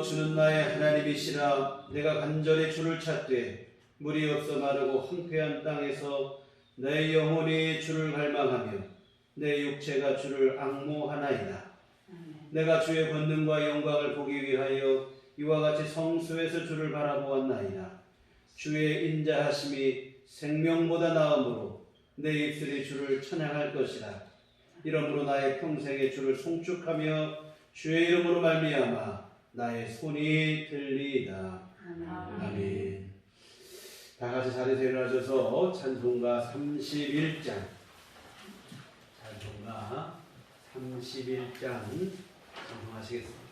주는 나의 하나님이시라. 내가 간절히 주를 찾되 물이 없어 마르고 황폐한 땅에서 내 영혼이 주를 갈망하며 내 육체가 주를 앙모하나이다. 내가 주의 권능과 영광을 보기 위하여 이와 같이 성소에서 주를 바라보았나이다. 주의 인자하심이 생명보다 나으므로 내 입술이 주를 찬양할 것이라. 이러므로 나의 평생에 주를 송축하며 주의 이름으로 말미암아 나의 손이 들리이다. 아멘. 다 같이 자리에서 일어나셔서 찬송가 31장 찬송하시겠습니다.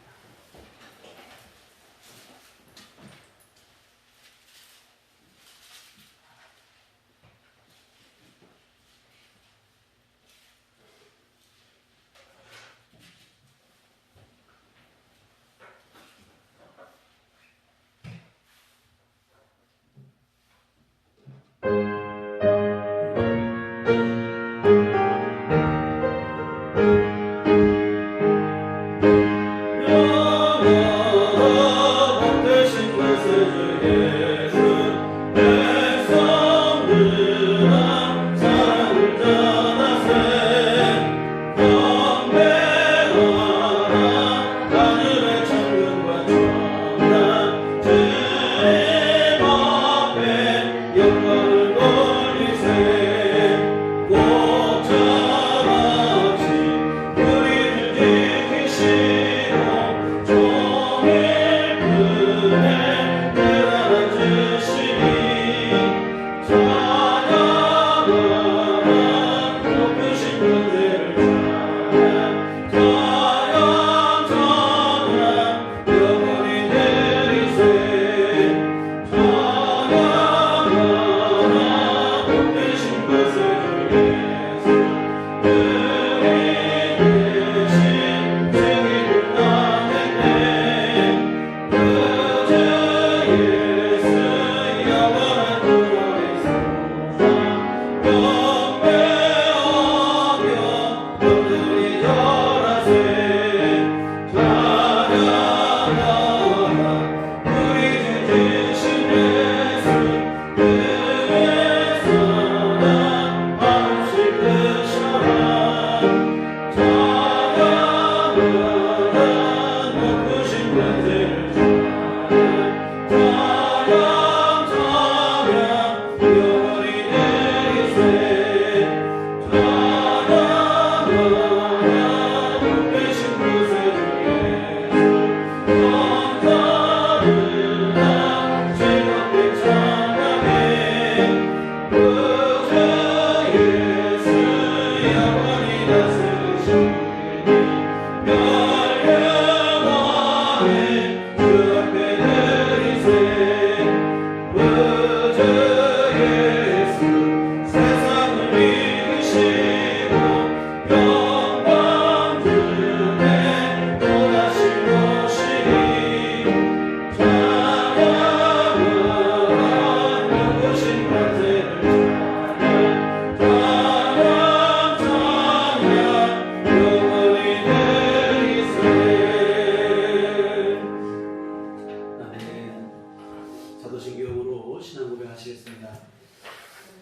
사도신경으로 신앙 고백하시겠습니다.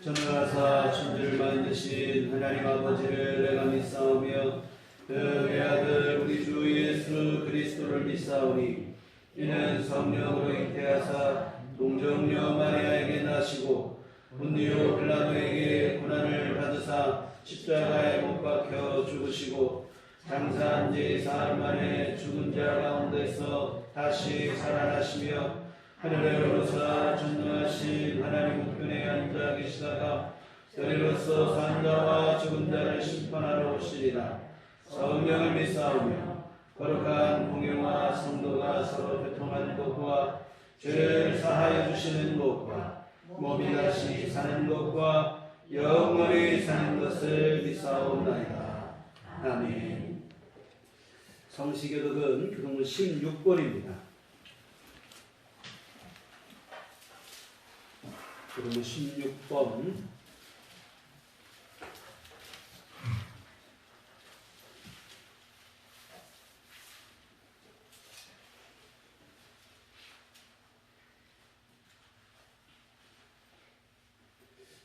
전능하사 천지를 만드신 하나님 아버지를 내가 믿사오며 그의 아들 우리 주 예수 그리스도를 믿사오니 이는 성령으로 잉태하사 동정녀 마리아에게 나시고 본디오 빌라도에게 고난을 받으사 십자가에 못 박혀 죽으시고 장사한 지 사흘 만에 죽은 자 가운데서 다시 살아나시며 하늘에 오르사 전능하신 하나님 우편에 앉아 계시다가 저리로서 산 자와 죽은 자를 심판하러 오시리라. 성령을 믿사오며 거룩한 공예와 성도가 서로 교통하는 것과 죄를 사하여 주시는 것과 몸이 다시 사는 것과 영원히 사는 것을 믿사옵나이다. 아멘. 성시교독은 교독문 16번입니다. 교독문 16번.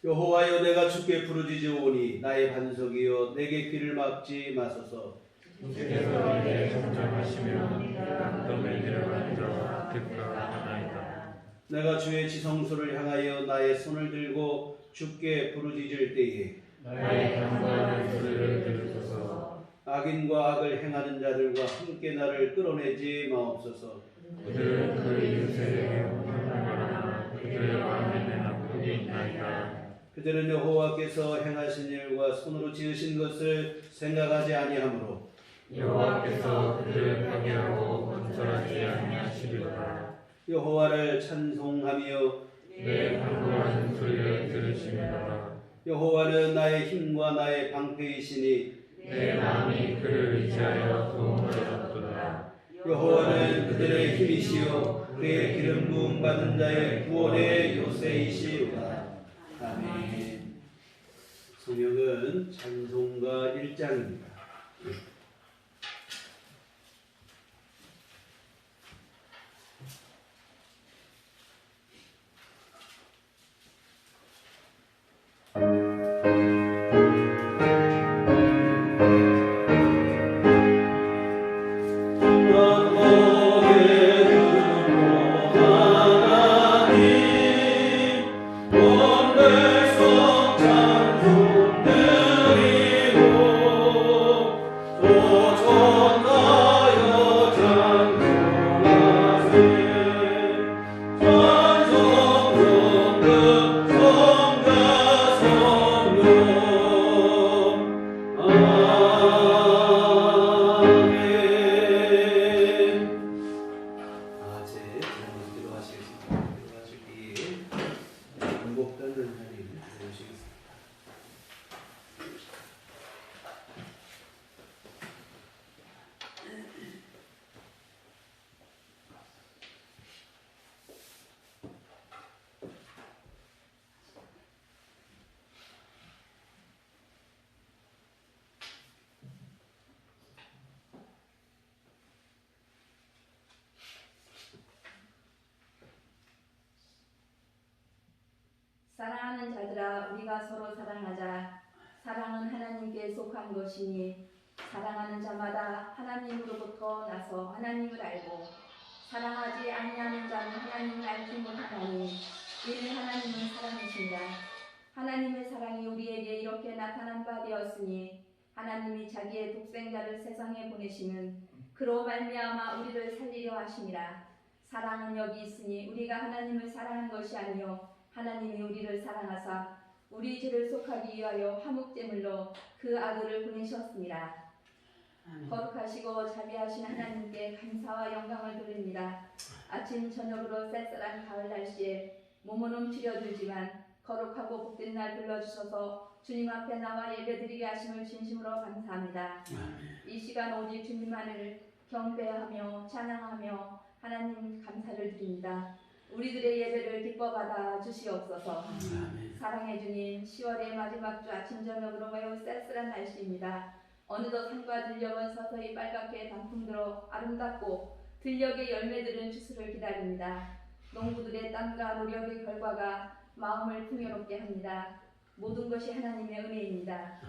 여호와여 내가 주께 부르짖으오니 나의 반석이여 내게 귀를 막지 마소서. 주께서 이제 정정하시며 내가 너를 데려간 자와 기뻐하나이다. 내가 주의 지성소를 향하여 나의 손을 들고 주께 부르짖을 때에 나의 간과하는 소리를 들으소서. 악인과 악을 행하는 자들과 함께 나를 끌어내지 마옵소서. 그들은 그 이웃에게 원망하나 그들의 마음에는 나쁘게 있나이다. 그들은 여호와께서 행하신 일과 손으로 지으신 것을 생각하지 아니하므로 여호와께서 그들을 파괴하고 건설하지 아니하시리로다. 여호와를 찬송하며 내 간구하는 소리를 들으시리로다. 여호와는 나의 힘과 나의 방패이시니 내 마음이 그를 의지하여 도움을 얻도다. 여호와는 그들의 힘이시요 그의 기름 부음 받은 자의 구원의 요새이시로다. 아멘. 성경은 찬송가 1장입니다. 사랑하는 자들아 우리가 서로 사랑하자. 사랑은 하나님께 속한 것이니 사랑하는 자마다 하나님으로부터 나서 하나님을 알고 사랑하지 아니하는 자는 하나님을 알지 못하나니 이는 하나님은 사랑이신다. 하나님의 사랑이 우리에게 이렇게 나타난 바 되었으니 하나님이 자기의 독생자를 세상에 보내시는 그로 말미암아 우리를 살리려 하심이라. 사랑은 여기 있으니 우리가 하나님을 사랑한 것이 아니요 하나님이 우리를 사랑하사 우리 죄를 속하기 위하여 화목제물로 그 아들을 보내셨습니다. 거룩하시고 자비하신 하나님께 감사와 영광을 돌립니다. 아침 저녁으로 쌀쌀한 가을 날씨에 몸은 움츠려들지만 거룩하고 복된 날 불러주셔서 주님 앞에 나와 예배드리게 하심을 진심으로 감사합니다. 이 시간 오직 주님만을 경배하며 찬양하며 하나님 감사를 드립니다. 우리들의 예배를 기뻐 받아 주시옵소서. 사랑해 주님, 10월의 마지막 주 아침 저녁으로 매우 쌀쌀한 날씨입니다. 어느덧 산과 들녘은 서서히 빨갛게 단풍 들어 아름답고 들녘의 열매들은 추수를 기다립니다. 농부들의 땀과 노력의 결과가 마음을 풍요롭게 합니다. 모든 것이 하나님의 은혜입니다.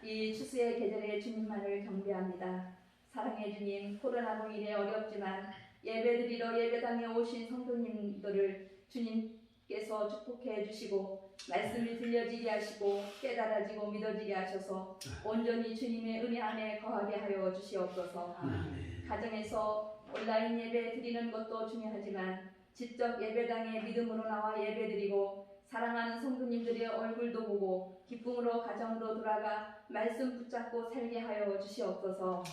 이 추수의 계절에 주님만을 경배합니다. 사랑해 주님, 코로나로 인해 어렵지만 예배드리러 예배당에 오신 성도님들을 주님께서 축복해 주시고 말씀이 들려지게 하시고 깨달아지고 믿어지게 하셔서 온전히 주님의 은혜 안에 거하게 하여 주시옵소서. 가정에서 온라인 예배 드리는 것도 중요하지만 직접 예배당에 믿음으로 나와 예배드리고 사랑하는 성도님들의 얼굴도 보고 기쁨으로 가정으로 돌아가 말씀 붙잡고 살게 하여 주시옵소서.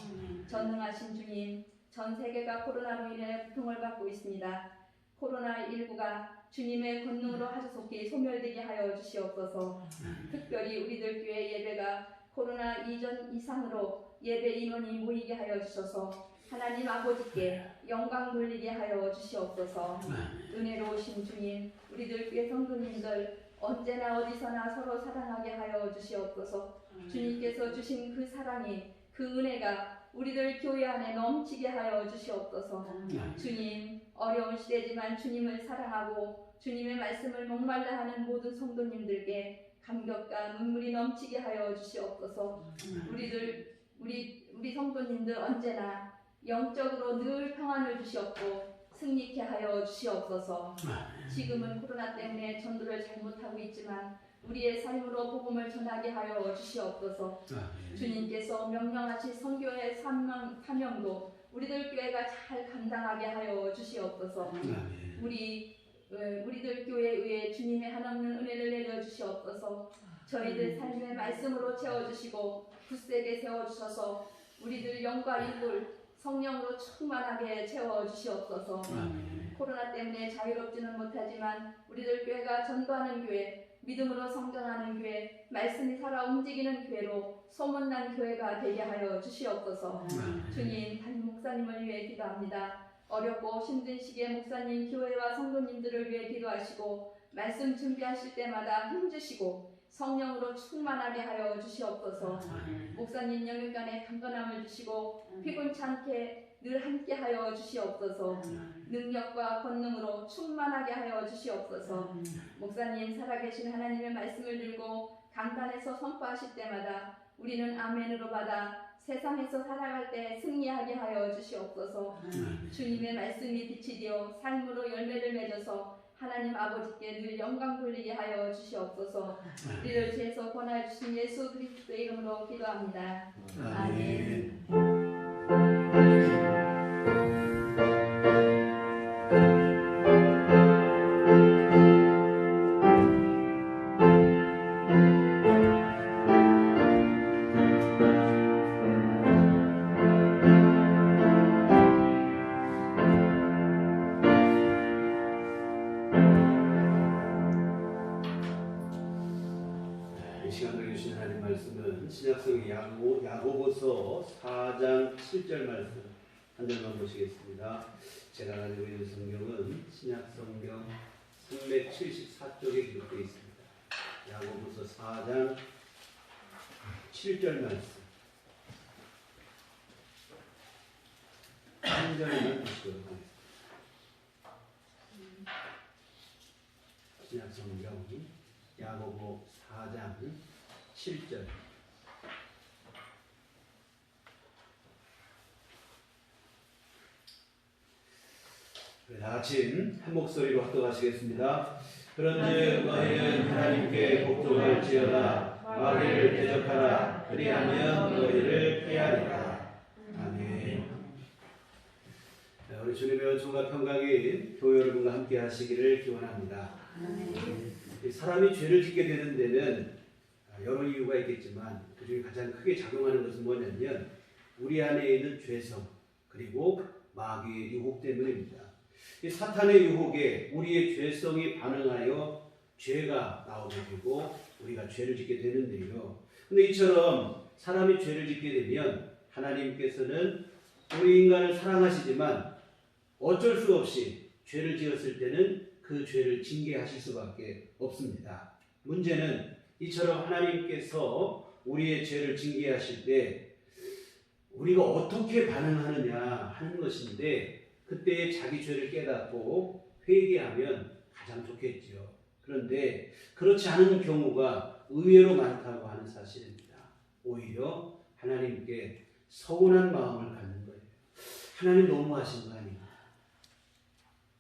전능하신 주님, 전 세계가 코로나로 인해 고통을 받고 있습니다. 코로나19가 주님의 권능으로 하소속히 소멸되게 하여 주시옵소서. 특별히 우리들 교회 예배가 코로나 이전 이상으로 예배 인원이 모이게 하여 주셔서 하나님 아버지께 영광 돌리게 하여 주시옵소서. 은혜로우신 주님, 우리들 교회 성도님들 언제나 어디서나 서로 사랑하게 하여 주시옵소서. 주님께서 주신 그 사랑이, 그 은혜가 우리들 교회 안에 넘치게 하여 주시옵소서. 주님, 어려운 시대지만 주님을 사랑하고 주님의 말씀을 목말라 하는 모든 성도님들께 감격과 눈물이 넘치게 하여 주시옵소서. 우리 성도님들 언제나 영적으로 늘 평안을 주시옵고 승리케 하여 주시옵소서. 지금은 코로나 때문에 전도를 잘못하고 있지만 우리의 삶으로 복음을 전하게 하여 주시옵소서. 주님께서 명령하신 선교의 사명도 우리들 교회가 잘 감당하게 하여 주시옵소서. 우리들 교회에 의해 주님의 한없는 은혜를 내려 주시옵소서. 저희들 삶의 말씀으로 채워주시고 굳세게 세워주셔서 우리들 영과 인물 성령으로 충만하게 채워주시옵소서. 코로나 때문에 자유롭지는 못하지만 우리들 교회가 전도하는 교회, 믿음으로 성장하는 교회, 말씀이 살아 움직이는 교회로 소문난 교회가 되게 하여 주시옵소서. 주님, 담임 목사님을 위해 기도합니다. 어렵고 힘든 시기에 목사님, 교회와 성도님들을 위해 기도하시고 말씀 준비하실 때마다 힘주시고 성령으로 충만하게 하여 주시옵소서. 목사님 영육간에 강건함을 주시고 피곤치 않게 늘 함께 하여 주시옵소서. 능력과 권능으로 충만하게 하여 주시옵소서. 목사님 살아계신 하나님의 말씀을 들고 강단에서 선포하실 때마다 우리는 아멘으로 받아 세상에서 살아갈 때 승리하게 하여 주시옵소서. 주님의 말씀이 빛이 되어 삶으로 열매를 맺어서 하나님 아버지께 늘 영광 돌리게 하여 주시옵소서. 우리를 죄에서 권하여 주신 예수 그리스도의 이름으로 기도합니다. 아멘. 신약성의 야고보서 4장 7절 말씀 한 절만 보시겠습니다. 제가 가지고 있는 성경은 신약성경 374쪽에 기록되어 있습니다. 야고보서 4장 7절 말씀 한 절만 보시도록 하겠습니다. 신약성경 야고보 4장 7절 아침 한 목소리로 합독하시겠습니다. 그런즉 너희는 하나님께 복종할지어다 마귀를 대적하라 그리하면 너희를 피하리라. 아멘. 우리 주님의 은총과 평강이 교회 여러분과 함께 하시기를 기원합니다. 사람이 죄를 짓게 되는 데는 여러 이유가 있겠지만 그중에 가장 크게 작용하는 것은 뭐냐면 우리 안에 있는 죄성 그리고 마귀의 유혹 때문입니다. 이 사탄의 유혹에 우리의 죄성이 반응하여 죄가 나오게 되고 우리가 죄를 짓게 되는데요. 근데 이처럼 사람이 죄를 짓게 되면 하나님께서는 우리 인간을 사랑하시지만 어쩔 수 없이 죄를 지었을 때는 그 죄를 징계하실 수밖에 없습니다. 문제는 이처럼 하나님께서 우리의 죄를 징계하실 때 우리가 어떻게 반응하느냐 하는 것인데 그때 자기 죄를 깨닫고 회개하면 가장 좋겠죠. 그런데 그렇지 않은 경우가 의외로 많다고 하는 사실입니다. 오히려 하나님께 서운한 마음을 갖는 거예요. 하나님 너무하신 거 아닌가?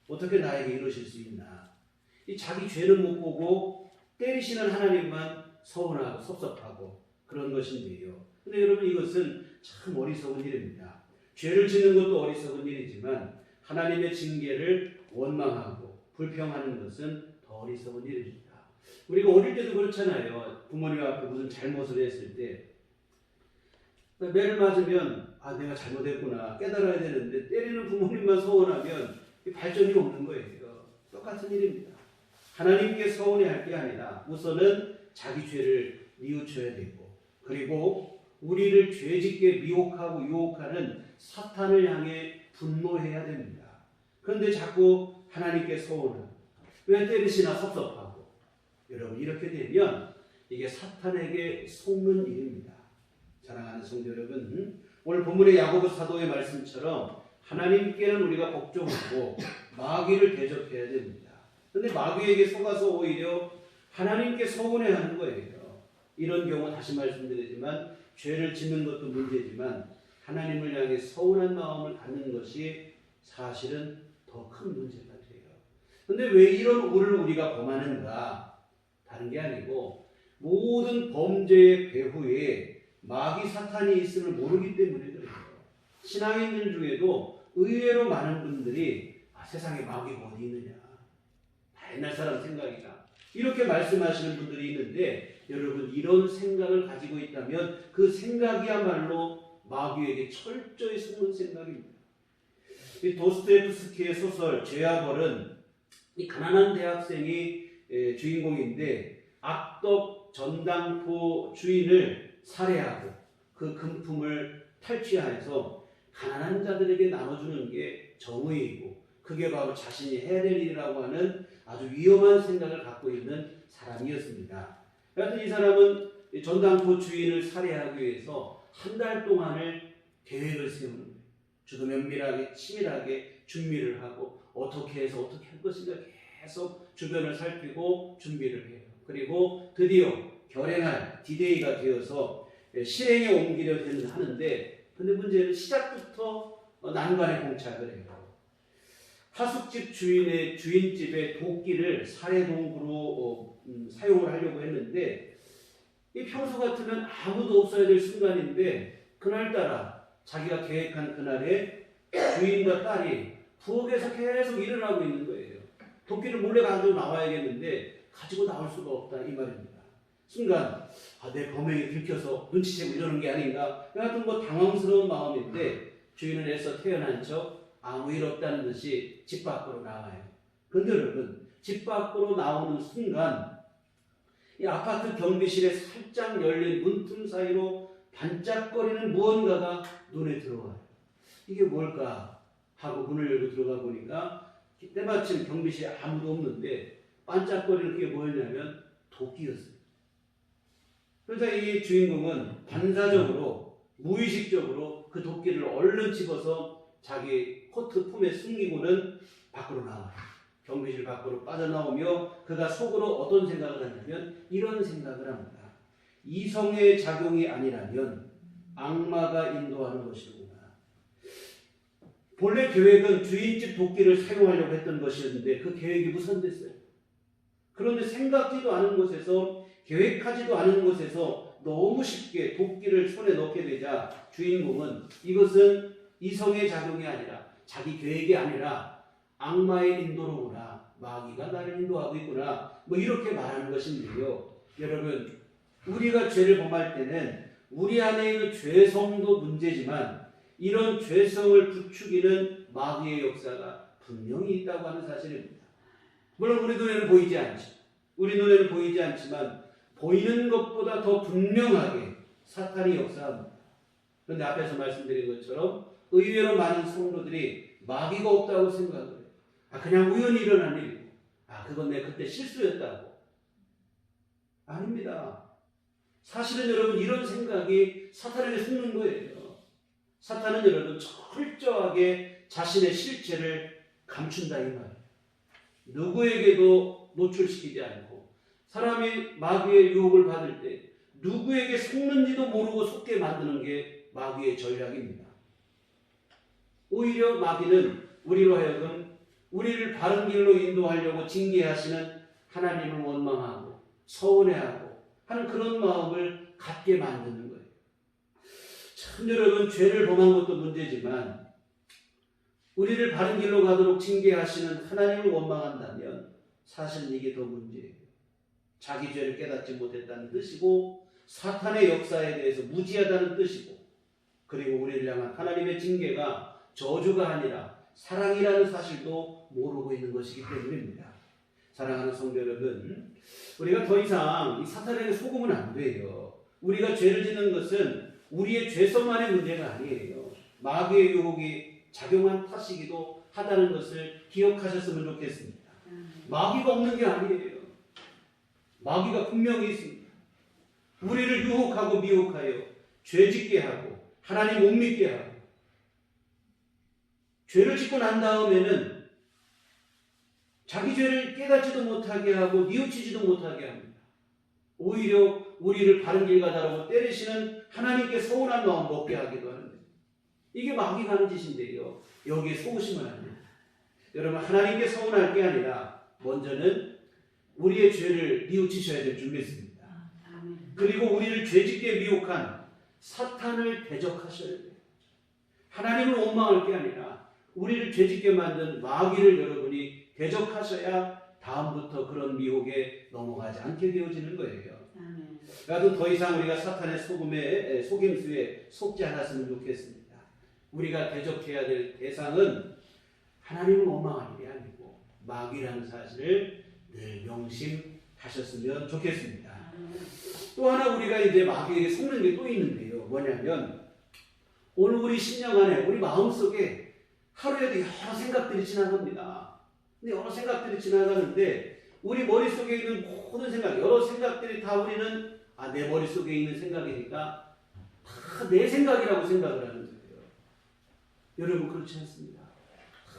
어떻게 나에게 이러실 수 있나? 이 자기 죄는 못 보고 때리시는 하나님만 서운하고 섭섭하고 그런 것인데요. 근데 여러분 이것은 참 어리석은 일입니다. 죄를 짓는 것도 어리석은 일이지만 하나님의 징계를 원망하고 불평하는 것은 더 어리석은 일입니다. 우리가 어릴 때도 그렇잖아요. 부모님 앞에 무슨 잘못을 했을 때 매를 맞으면 내가 잘못했구나 깨달아야 되는데 때리는 부모님만 서운하면 발전이 없는 거예요. 똑같은 일입니다. 하나님께 서운해할 게 아니라 우선은 자기 죄를 뉘우쳐야 되고 그리고 우리를 죄짓게 미혹하고 유혹하는 사탄을 향해 분노해야 됩니다. 그런데 자꾸 하나님께 서운하고 왜 때리시나 섭섭하고 여러분 이렇게 되면 이게 사탄에게 속는 일입니다. 사랑하는 성도 여러분 오늘 본문의 야고보 사도의 말씀처럼 하나님께는 우리가 복종하고 마귀를 대적해야 됩니다. 그런데 마귀에게 속아서 오히려 하나님께 서운해하는 거예요. 이런 경우 다시 말씀드리지만 죄를 짓는 것도 문제지만 하나님을 향해 서운한 마음을 갖는 것이 사실은 더 큰 문제가 돼요. 그런데 왜 이런 오를 우리가 범하는가? 다른 게 아니고 모든 범죄의 배후에 마귀 사탄이 있음을 모르기 때문에 그래요. 신앙인들 중에도 의외로 많은 분들이 세상에 마귀가 어디 있느냐, 다 옛날 사람 생각이다, 이렇게 말씀하시는 분들이 있는데, 여러분 이런 생각을 가지고 있다면 그 생각이야말로 마귀에게 철저히 속는 생각입니다. 이 도스토옙스키의 소설 죄와 벌은 이 가난한 대학생이 주인공인데 악덕 전당포 주인을 살해하고 그 금품을 탈취해서 가난한 자들에게 나눠주는 게 정의이고 그게 바로 자신이 해야 될 일이라고 하는 아주 위험한 생각을 갖고 있는 사람이었습니다. 하여튼 이 사람은 전당포 주인을 살해하기 위해서 한 달 동안을 계획을 세우는 거예요. 저도 면밀하게 치밀하게 준비를 하고 어떻게 해서 어떻게 할 것인가 계속 주변을 살피고 준비를 해요. 그리고 드디어 결행할 디데이가 되어서 실행에 옮기려 하는데, 근데 문제는 시작부터 난관에 봉착을 해요. 하숙집 주인의 주인집에 도끼를 살해 도구로 사용을 하려고 했는데, 이 평소 같으면 아무도 없어야 될 순간인데 그날따라 자기가 계획한 그날에 주인과 딸이 부엌에서 계속 일을 하고 있는 거예요. 도끼를 몰래 가지고 나와야겠는데 가지고 나올 수가 없다 이 말입니다. 순간 내 범행이 들켜서 눈치채고 이러는 게 아닌가, 하여튼 당황스러운 마음인데 주인은 애써 태어난 척 아무 일 없다는 듯이 집 밖으로 나와요. 그런데 여러분 집 밖으로 나오는 순간 이 아파트 경비실에 살짝 열린 문틈 사이로 반짝거리는 무언가가 눈에 들어와요. 이게 뭘까 하고 문을 열고 들어가 보니까 때마침 경비실에 아무도 없는데 반짝거리는 그게 뭐였냐면 도끼였어요. 그러자 이 주인공은 반사적으로 무의식적으로 그 도끼를 얼른 집어서 자기 코트 품에 숨기고는 밖으로 나와요. 경비실 밖으로 빠져나오며 그가 속으로 어떤 생각을 하냐면 이런 생각을 합니다. 이성의 작용이 아니라면 악마가 인도하는 것이구나. 본래 계획은 주인집 도끼를 사용하려고 했던 것이었는데 그 계획이 무산됐어요. 그런데 생각지도 않은 곳에서, 계획하지도 않은 곳에서 너무 쉽게 도끼를 손에 넣게 되자 주인공은 이것은 이성의 작용이 아니라, 자기 계획이 아니라 악마의 인도로구나, 마귀가 나를 인도하고 있구나, 이렇게 말하는 것인데요. 여러분 우리가 죄를 범할 때는 우리 안에 있는 죄성도 문제지만 이런 죄성을 부추기는 마귀의 역사가 분명히 있다고 하는 사실입니다. 물론 우리 눈에는 보이지 않지만 보이는 것보다 더 분명하게 사탄이 역사합니다. 그런데 앞에서 말씀드린 것처럼 의외로 많은 성도들이 마귀가 없다고 생각을 해요. 그냥 우연히 일어난 일이고, 그건 내 그때 실수였다고. 아닙니다. 사실은 여러분 이런 생각이 사탄에게 속는 거예요. 사탄은 여러분 철저하게 자신의 실체를 감춘다 이 말이에요. 누구에게도 노출시키지 않고, 사람이 마귀의 유혹을 받을 때 누구에게 속는지도 모르고 속게 만드는 게 마귀의 전략입니다. 오히려 마귀는 우리로 하여금 우리를 바른 길로 인도하려고 징계하시는 하나님을 원망하고 서운해하고 하는 그런 마음을 갖게 만드는 거예요. 참 여러분 죄를 범한 것도 문제지만 우리를 바른 길로 가도록 징계하시는 하나님을 원망한다면 사실은 이게 더 문제예요. 자기 죄를 깨닫지 못했다는 뜻이고 사탄의 역사에 대해서 무지하다는 뜻이고, 그리고 우리를 향한 하나님의 징계가 저주가 아니라 사랑이라는 사실도 모르고 있는 것이기 때문입니다. 사랑하는 성도 여러분, 우리가 더 이상 이 사탄에게 속으면 안 돼요. 우리가 죄를 짓는 것은 우리의 죄성만의 문제가 아니에요. 마귀의 유혹이 작용한 탓이기도 하다는 것을 기억하셨으면 좋겠습니다. 마귀가 없는 게 아니에요. 마귀가 분명히 있습니다. 우리를 유혹하고 미혹하여 죄짓게 하고 하나님 못 믿게 하고, 죄를 짓고 난 다음에는 자기 죄를 깨닫지도 못하게 하고 뉘우치지도 못하게 합니다. 오히려 우리를 바른 길 가다라고 때리시는 하나님께 서운한 마음 먹게 하기도 하는데, 이게 마귀가 하는 짓인데요. 여기에 속으시면 안 됩니다. 여러분, 하나님께 서운할 게 아니라 먼저는 우리의 죄를 뉘우치셔야 될 줄 믿습니다. 그리고 우리를 죄짓게 미혹한 사탄을 대적하셔야 돼요. 하나님을 원망할 게 아니라 우리를 죄짓게 만든 마귀를 여러분이 대적하셔야 다음부터 그런 미혹에 넘어가지 않게 되어지는 거예요. 그래도 더 이상 우리가 사탄의 속임수에 속지 않았으면 좋겠습니다. 우리가 대적해야 될 대상은 하나님을 원망하는 게 아니고 마귀라는 사실을 늘 명심하셨으면 좋겠습니다. 또 하나 우리가 이제 마귀에게 속는 게 또 있는데요. 뭐냐면 오늘 우리 심령 안에 우리 마음속에 하루에도 여러 생각들이 지나갑니다. 근데 여러 생각들이 지나가는데 우리 머릿속에 있는 모든 생각, 여러 생각들이 다 우리는 내 머릿속에 있는 생각이니까 다 내 생각이라고 생각을 하는 거예요. 여러분, 그렇지 않습니다.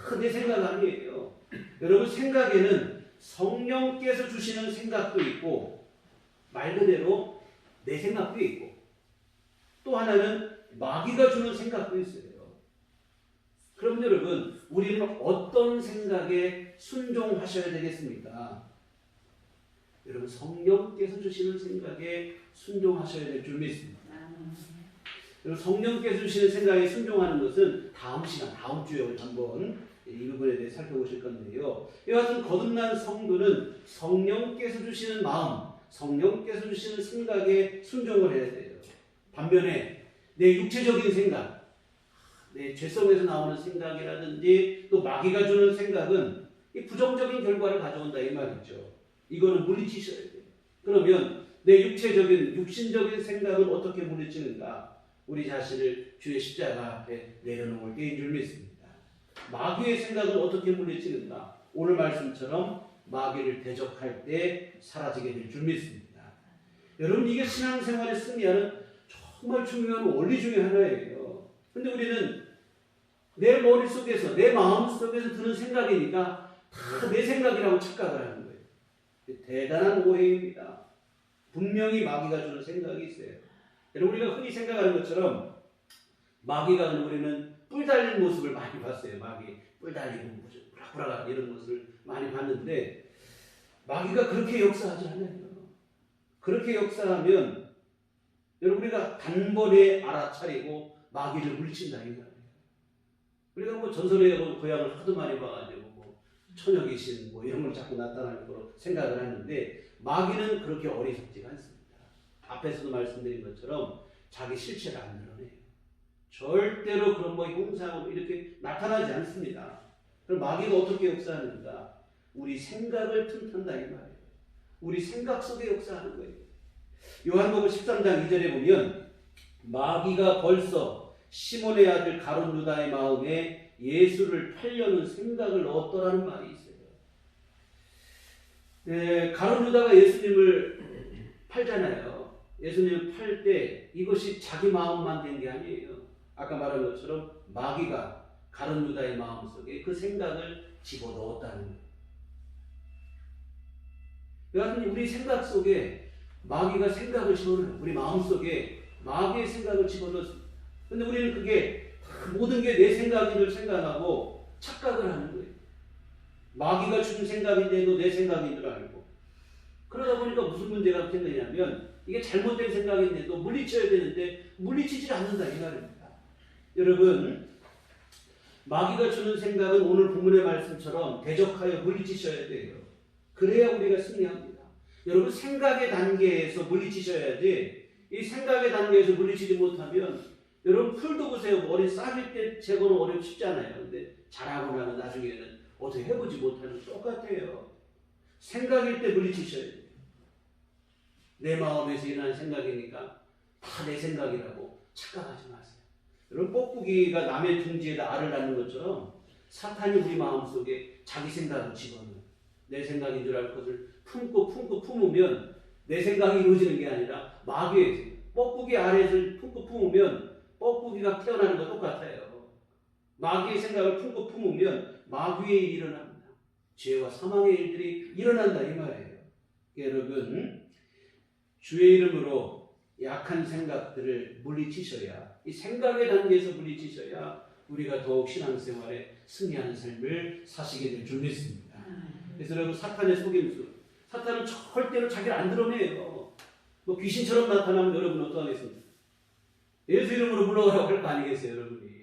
다 내 생각 아니에요. 여러분, 생각에는 성령께서 주시는 생각도 있고 말 그대로 내 생각도 있고 또 하나는 마귀가 주는 생각도 있어요. 그럼 여러분, 우리는 어떤 생각에 순종하셔야 되겠습니까? 여러분, 성령께서 주시는 생각에 순종하셔야 될 줄 믿습니다. 여러분, 성령께서 주시는 생각에 순종하는 것은 다음 시간, 다음 주에 한번 이 부분에 대해 살펴보실 건데요. 이와 같은 거듭난 성도는 성령께서 주시는 마음, 성령께서 주시는 생각에 순종을 해야 돼요. 반면에 내 육체적인 생각, 내 죄성에서 나오는 생각이라든지 또 마귀가 주는 생각은 이 부정적인 결과를 가져온다 이 말이죠. 이거는 물리치셔야 돼요. 그러면 내 육신적인 생각은 어떻게 물리치는가? 우리 자신을 주의 십자가 앞에 내려놓을 때인 줄 믿습니다. 마귀의 생각은 어떻게 물리치는가? 오늘 말씀처럼 마귀를 대적할 때 사라지게 될 줄 믿습니다. 여러분, 이게 신앙생활에 승리하는 정말 중요한 원리 중에 하나예요. 근데 우리는 내 머릿속에서, 내 마음속에서 드는 생각이니까 다 내 생각이라고 착각을 하는 거예요. 대단한 오해입니다. 분명히 마귀가 주는 생각이 있어요. 여러분, 우리가 흔히 생각하는 것처럼 마귀가 우리는 뿔 달린 모습을 많이 봤어요. 마귀 뿔 달리고 부라부라 이런 모습을 많이 봤는데 마귀가 그렇게 역사하지 않아요. 그렇게 역사하면 여러분, 우리가 단번에 알아차리고 마귀를 물리친다 이 말이에요. 우리가 뭐 전설의 고향을 하도 많이 봐가지고 뭐 처녀 귀신 뭐 이런 걸 자꾸 나타나는 거로 생각을 하는데 마귀는 그렇게 어리석지가 않습니다. 앞에서도 말씀드린 것처럼 자기 실체를 안 드러내요. 절대로 그런 뭐 형상으로 이렇게 나타나지 않습니다. 그럼 마귀가 어떻게 역사하는가? 우리 생각을 틈탄다 이 말이에요. 우리 생각 속에 역사하는 거예요. 요한복음 13장 2절에 보면 마귀가 벌써 시몬의 아들 가룟 유다의 마음에 예수를 팔려는 생각을 넣었더라는 말이 있어요. 가룟 유다가 예수님을 팔잖아요. 예수님을 팔 때 이것이 자기 마음만 된 게 아니에요. 아까 말한 것처럼 마귀가 가룟 유다의 마음속에 그 생각을 집어넣었다는 거예요. 여하튼 우리 생각 속에 마귀가 생각을 집어넣어요. 우리 마음속에 마귀의 생각을 집어넣습니다. 근데 우리는 그게 모든 게 내 생각인 줄 생각하고 착각을 하는 거예요. 마귀가 준 생각인데도 내 생각인 줄 알고. 그러다 보니까 무슨 문제가 생기냐면 이게 잘못된 생각인데도 물리쳐야 되는데 물리치지 않는다 이 말입니다. 여러분, 마귀가 주는 생각은 오늘 본문의 말씀처럼 대적하여 물리치셔야 돼요. 그래야 우리가 승리합니다. 여러분, 생각의 단계에서 물리치셔야지, 이 생각의 단계에서 물리치지 못하면 여러분 풀도 보세요. 머리 싸질 때 제거는 어렵 쉽잖아요. 근데 잘하고 나면 나중에는 어떻게 해보지 못하는 똑같아요. 생각일 때 물리치셔야 돼요. 내 마음에서 일어나는 생각이니까 다 내 생각이라고 착각하지 마세요. 여러분, 뻐꾸기가 남의 둥지에다 알을 낳는 것처럼 사탄이 우리 마음속에 자기 생각을 집어넣어요. 내 생각인 줄 알 것을 품고 품으면 내 생각이 이루어지는 게 아니라 마귀의 생각. 뻐꾸기 알을 품고 품으면 뻐꾸기가 태어나는 거 똑같아요. 마귀의 생각을 품고 품으면 마귀의 일이 일어납니다. 죄와 사망의 일들이 일어난다 이 말이에요. 여러분, 주의 이름으로 약한 생각들을 물리치셔야, 이 생각의 단계에서 물리치셔야 우리가 더욱 신앙생활에 승리하는 삶을 사시게 될 줄 믿습니다. 그래서 여러분, 사탄의 속임수, 사탄은 절대로 자기를 안 드러내요. 뭐 귀신처럼 나타나면 여러분 어떡하겠습니까? 예수 이름으로 물러가라고 할 거 아니겠어요, 여러분이.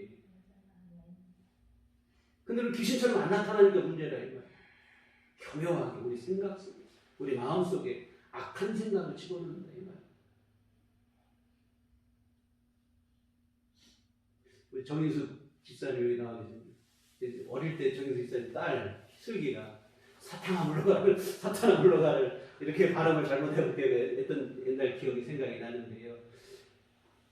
근데 귀신처럼 안 나타나니까 문제라 이 말이에요. 교묘하게 우리 생각 속에, 우리 마음 속에 악한 생각을 집어넣는다 이 말이에요. 우리 정인숙 집사님 여기 나와 계십니다. 어릴 때 정인숙 집사님 딸 슬기가 사탄아 물러가를, 사탄아 물러가를 이렇게 발음을 잘못했던 옛날 기억이 생각이 나는데요.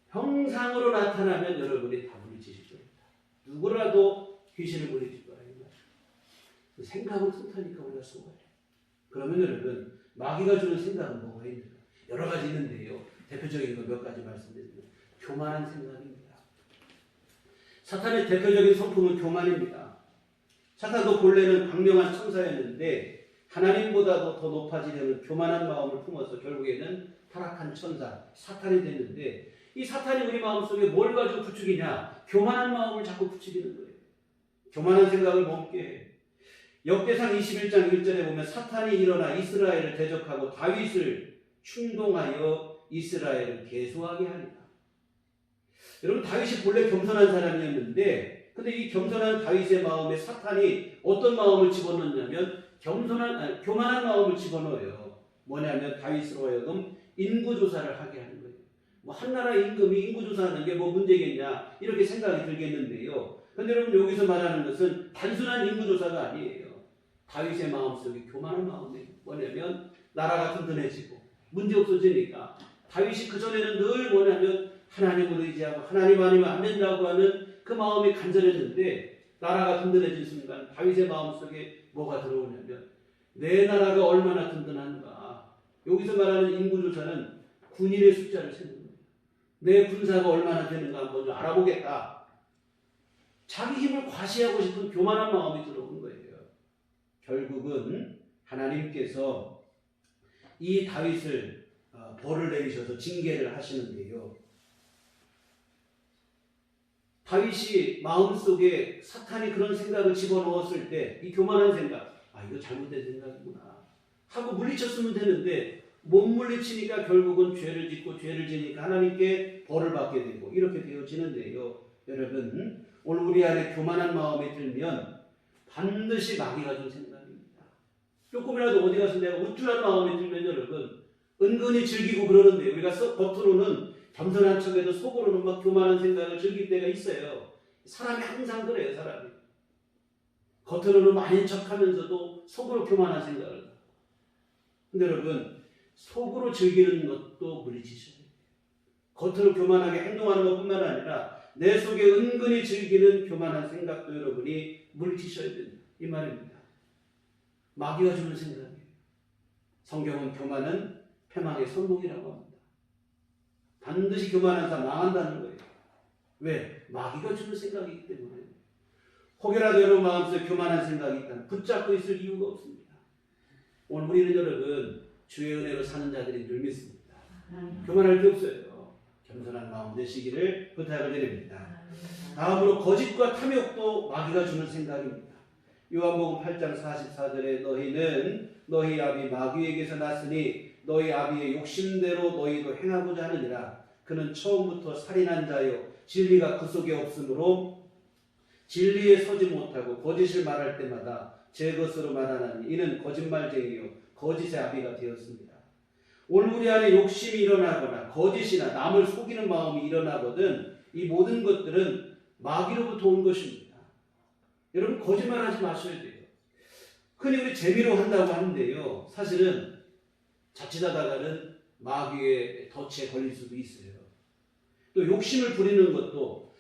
형상으로 나타나면 여러분이 다 물리치실 겁니다. 누구라도 귀신을 물리칠 거라 이 말이에요. 생각을 튼튼하니까 우리가 속아요. 그러면 여러분, 마귀가 주는 생각은 뭐가 있는가? 여러 가지 있는데요. 대표적인 거 몇 가지 말씀드리면 교만한 생각입니다. 사탄의 대표적인 성품은 교만입니다. 사탄도 본래는 광명한 천사였는데 하나님보다도 더 높아지려는 교만한 마음을 품어서 결국에는 타락한 천사, 사탄이 됐는데, 이 사탄이 우리 마음속에 뭘 가지고 부추기냐? 교만한 마음을 자꾸 부추기는 거예요. 교만한 생각을 먹게 해요. 역대상 21장 1절에 보면 사탄이 일어나 이스라엘을 대적하고 다윗을 충동하여 이스라엘을 계수하게 하리라. 여러분, 다윗이 본래 겸손한 사람이었는데, 근데 이 겸손한 다윗의 마음에 사탄이 어떤 마음을 집어넣냐면 교만한 마음을 집어넣어요. 뭐냐면 다윗으로 하여금 인구조사를 하게 하는 거예요. 뭐 한나라 임금이 인구조사하는 게 뭐 문제겠냐 이렇게 생각이 들겠는데요. 그런데 여러분, 여기서 말하는 것은 단순한 인구조사가 아니에요. 다윗의 마음속에 교만한 마음이 뭐냐면 나라가 든든해지고 문제 없어지니까 다윗이 그전에는 늘 뭐냐면 하나님을 의지하고 하나님 아니면 안 된다고 하는 그 마음이 간절했는데, 나라가 든든해진 순간 다윗의 마음속에 뭐가 들어오냐면 내 나라가 얼마나 든든한가. 여기서 말하는 인구조사는 군인의 숫자를 세는 거예요. 내 군사가 얼마나 되는가 한번 좀 알아보겠다. 자기 힘을 과시하고 싶은 교만한 마음이 들어오는 거예요. 결국은 하나님께서 이 다윗을 벌을 내리셔서 징계를 하시는데요. 다윗이 마음속에 사탄이 그런 생각을 집어넣었을 때 이 교만한 생각, 이거 잘못된 생각이구나 하고 물리쳤으면 되는데 못 물리치니까 결국은 죄를 짓고 죄를 지니까 하나님께 벌을 받게 되고 이렇게 되어지는데요. 여러분, 오늘 우리 안에 교만한 마음이 들면 반드시 마귀가 준 생각입니다. 조금이라도 어디 가서 내가 우쭐한 마음이 들면 여러분 은근히 즐기고 그러는데, 우리가 겉으로는 겸손한 척에도 속으로는 막 교만한 생각을 즐길 때가 있어요. 사람이 항상 그래요. 사람이 겉으로는 많은 척하면서도 속으로 교만한 생각을. 근데 여러분, 속으로 즐기는 것도 물리치셔야 돼요. 겉으로 교만하게 행동하는 것뿐만 아니라 내 속에 은근히 즐기는 교만한 생각도 여러분이 물리치셔야 된다 이 말입니다. 마귀가 주는 생각이에요. 성경은 교만은 패망의 선봉이라고 합니다. 반드시 교만한 사람 망한다는 거예요. 왜? 마귀가 주는 생각이기 때문에. 혹여라도 여러분 마음속에 교만한 생각이 있다면 붙잡고 있을 이유가 없습니다. 오늘 우리는 여러분 주의 은혜로 사는 자들인 줄 믿습니다. 교만할 게 없어요. 겸손한 마음 되시기를 부탁을 드립니다. 다음으로 거짓과 탐욕도 마귀가 주는 생각입니다. 요한복음 8장 44절에 너희는 너희 아비 마귀에게서 났으니 너희 아비의 욕심대로 너희도 행하고자 하느니라. 그는 처음부터 살인한 자요 진리가 그 속에 없으므로 진리에 서지 못하고 거짓을 말할 때마다 제 것으로 말하나니 이는 거짓말쟁이요 거짓의 아비가 되었습니다. 오늘 우리 안에 욕심이 일어나거나 거짓이나 남을 속이는 마음이 일어나거든 이 모든 것들은 마귀로부터 온 것입니다. 여러분, 거짓말하지 마셔야 돼요. 흔히 우리 재미로 한다고 하는데요, 사실은 자칫하다가는 마귀의 덫에 걸릴 수도 있어요. 또 욕심을 부리는 것도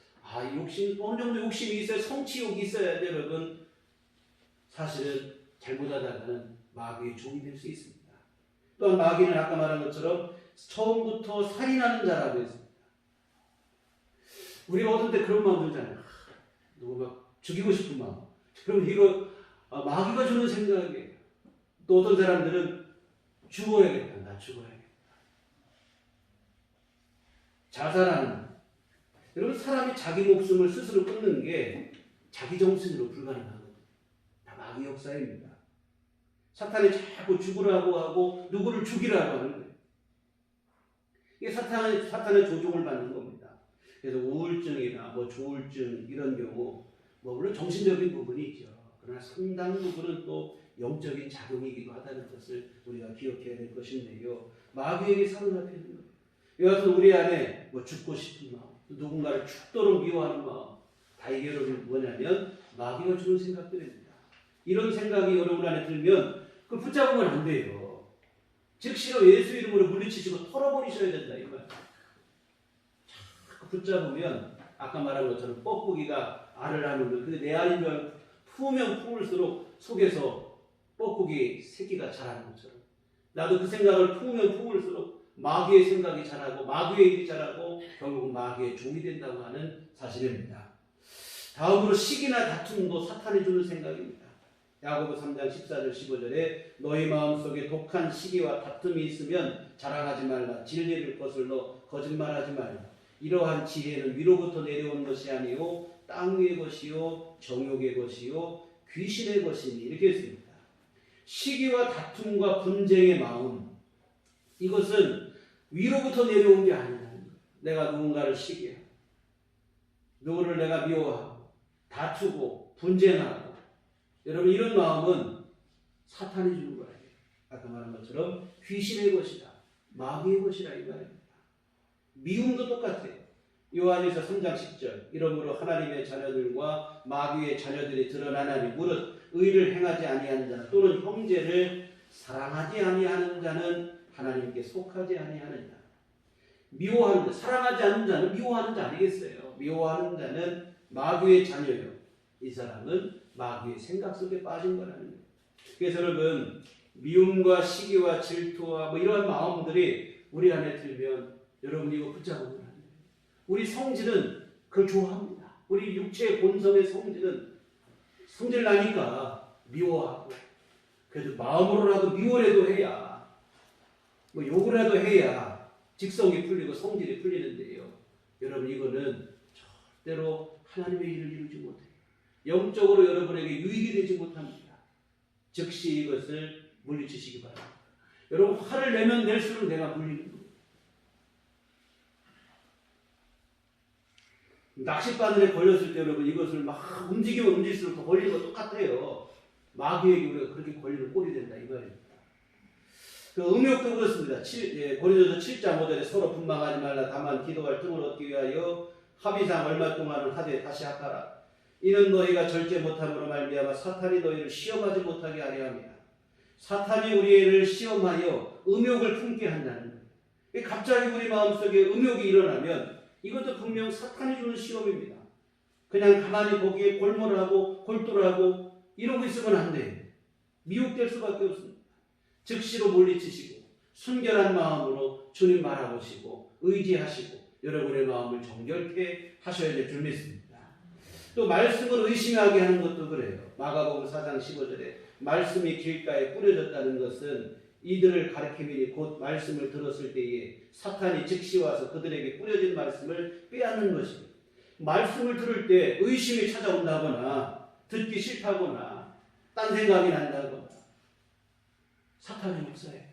욕심, 어느 정도 욕심이 있어야, 성취욕이 있어야 여러분 사실은 잘못하다가는 마귀의 종이 될 수 있습니다. 또한 마귀는 아까 말한 것처럼 처음부터 살인하는 자라고 했습니다. 우리가 어떤 때 그런 마음 들잖아요. 누구 막 죽이고 싶은 마음. 그럼 이거 마귀가 주는 생각이에요. 또 어떤 사람들은 죽어야겠다. 나 죽어야겠다. 자살하는. 여러분 사람이 자기 목숨을 스스로 끊는 게 자기 정신으로 불가능하거든요. 다 마귀 역사입니다. 사탄이 자꾸 죽으라고 하고 누구를 죽이라고 하는 거예요. 이게 사탄의 조종을 받는 겁니다. 그래서 우울증이나 조울증 이런 경우 물론 정신적인 부분이 있죠. 그러나 상당 부분은 또 영적인 작용이기도 하다는 것을 우리가 기억해야 될 것인데요. 마귀에게 사로잡히는 거예요. 여하튼 우리 안에 죽고 싶은 마음, 누군가를 죽도록 미워하는 마음, 다 이게 여러분 뭐냐면 마귀가 주는 생각들입니다. 이런 생각이 여러분 안에 들면 그 붙잡으면 안 돼요. 즉시로 예수 이름으로 물리치시고 털어버리셔야 된다 이 말이에요. 자꾸 붙잡으면 아까 말한 것처럼 뻐꾸기가 알을 낳으면 근데 내 알인 줄 알고 품으면 품을수록 속에서 뻐꾸기 새끼가 자라는 것처럼 나도 그 생각을 품으면 품을수록 마귀의 생각이 자라고 마귀의 일이 자라고 결국은 마귀의 종이 된다고 하는 사실입니다. 다음으로 시기나 다툼도 사탄이 주는 생각입니다. 야고보 3장 14절 15절에 너희 마음속에 독한 시기와 다툼이 있으면 자랑하지 말라. 진리를 거슬러 거짓말하지 말라. 이러한 지혜는 위로부터 내려온 것이 아니요 땅 위의 것이요 정욕의 것이요 귀신의 것이니 이렇게 했습니다. 시기와 다툼과 분쟁의 마음 이것은 위로부터 내려온 게 아니다. 내가 누군가를 시기하고 누구를 내가 미워하고 다투고 분쟁하고 여러분 이런 마음은 사탄이 주는 거예요. 아까 말한 것처럼 귀신의 것이다. 마귀의 것이라 이 말입니다. 미움도 똑같아요. 요한일서 3장 10절 이러므로 하나님의 자녀들과 마귀의 자녀들이 드러나나니 무릇 의를 행하지 아니하는 자 또는 형제를 사랑하지 아니하는 자는 하나님께 속하지 아니하느니라. 미워하는 자, 사랑하지 않는 자는 미워하는 자 아니겠어요? 미워하는 자는 마귀의 자녀요. 이 사람은 마귀의 생각 속에 빠진 거라는 거예요. 그래서 여러분 미움과 시기와 질투와 이러한 마음들이 우리 안에 들면 여러분 이거 붙잡으면 안 돼요. 우리 성질은 그걸 좋아합니다. 우리 육체의 본성의 성질은 성질 나니까 미워하고 그래도 마음으로라도 미워라도 해야 욕을라도 해야 직성이 풀리고 성질이 풀리는데요. 여러분 이거는 절대로 하나님의 일을 이루지 못해요. 영적으로 여러분에게 유익이 되지 못합니다. 즉시 이것을 물리치시기 바랍니다. 여러분 화를 내면 낼수록 내가 물리는 거예요. 낚싯바늘에 걸렸을 때 여러분 이것을 막 움직이면 움직일수록 더 걸리는 거 똑같아요. 마귀에게 우리가 그렇게 걸리는 꼴이 된다 이 말입니다. 그 음욕도 그렇습니다. 고린도서 7장 5절에 서로 분망하지 말라. 다만 기도할 틈을 얻기 위하여 합의상 얼마 동안은 하되 다시 합하라. 이는 너희가 절제 못함으로 말미암아 사탄이 너희를 시험하지 못하게 하려 합니다. 사탄이 우리를 시험하여 음욕을 품게 한다는 거예요. 갑자기 우리 마음속에 음욕이 일어나면 이것도 분명 사탄이 주는 시험입니다. 그냥 가만히 거기에 골몰하고 골똘하고 이러고 있으면 안 돼요. 미혹될 수밖에 없습니다. 즉시로 물리치시고 순결한 마음으로 주님 바라보시고 의지하시고 여러분의 마음을 정결케 하셔야 될 줄 믿습니다. 또 말씀을 의심하게 하는 것도 그래요. 마가복음 4장 15절에 말씀이 길가에 뿌려졌다는 것은 이들을 가리킴이니 곧 말씀을 들었을 때에 사탄이 즉시 와서 그들에게 뿌려진 말씀을 빼앗는 것입니다. 말씀을 들을 때 의심이 찾아온다거나 듣기 싫다거나 딴 생각이 난다거나 사탄의 역사예요.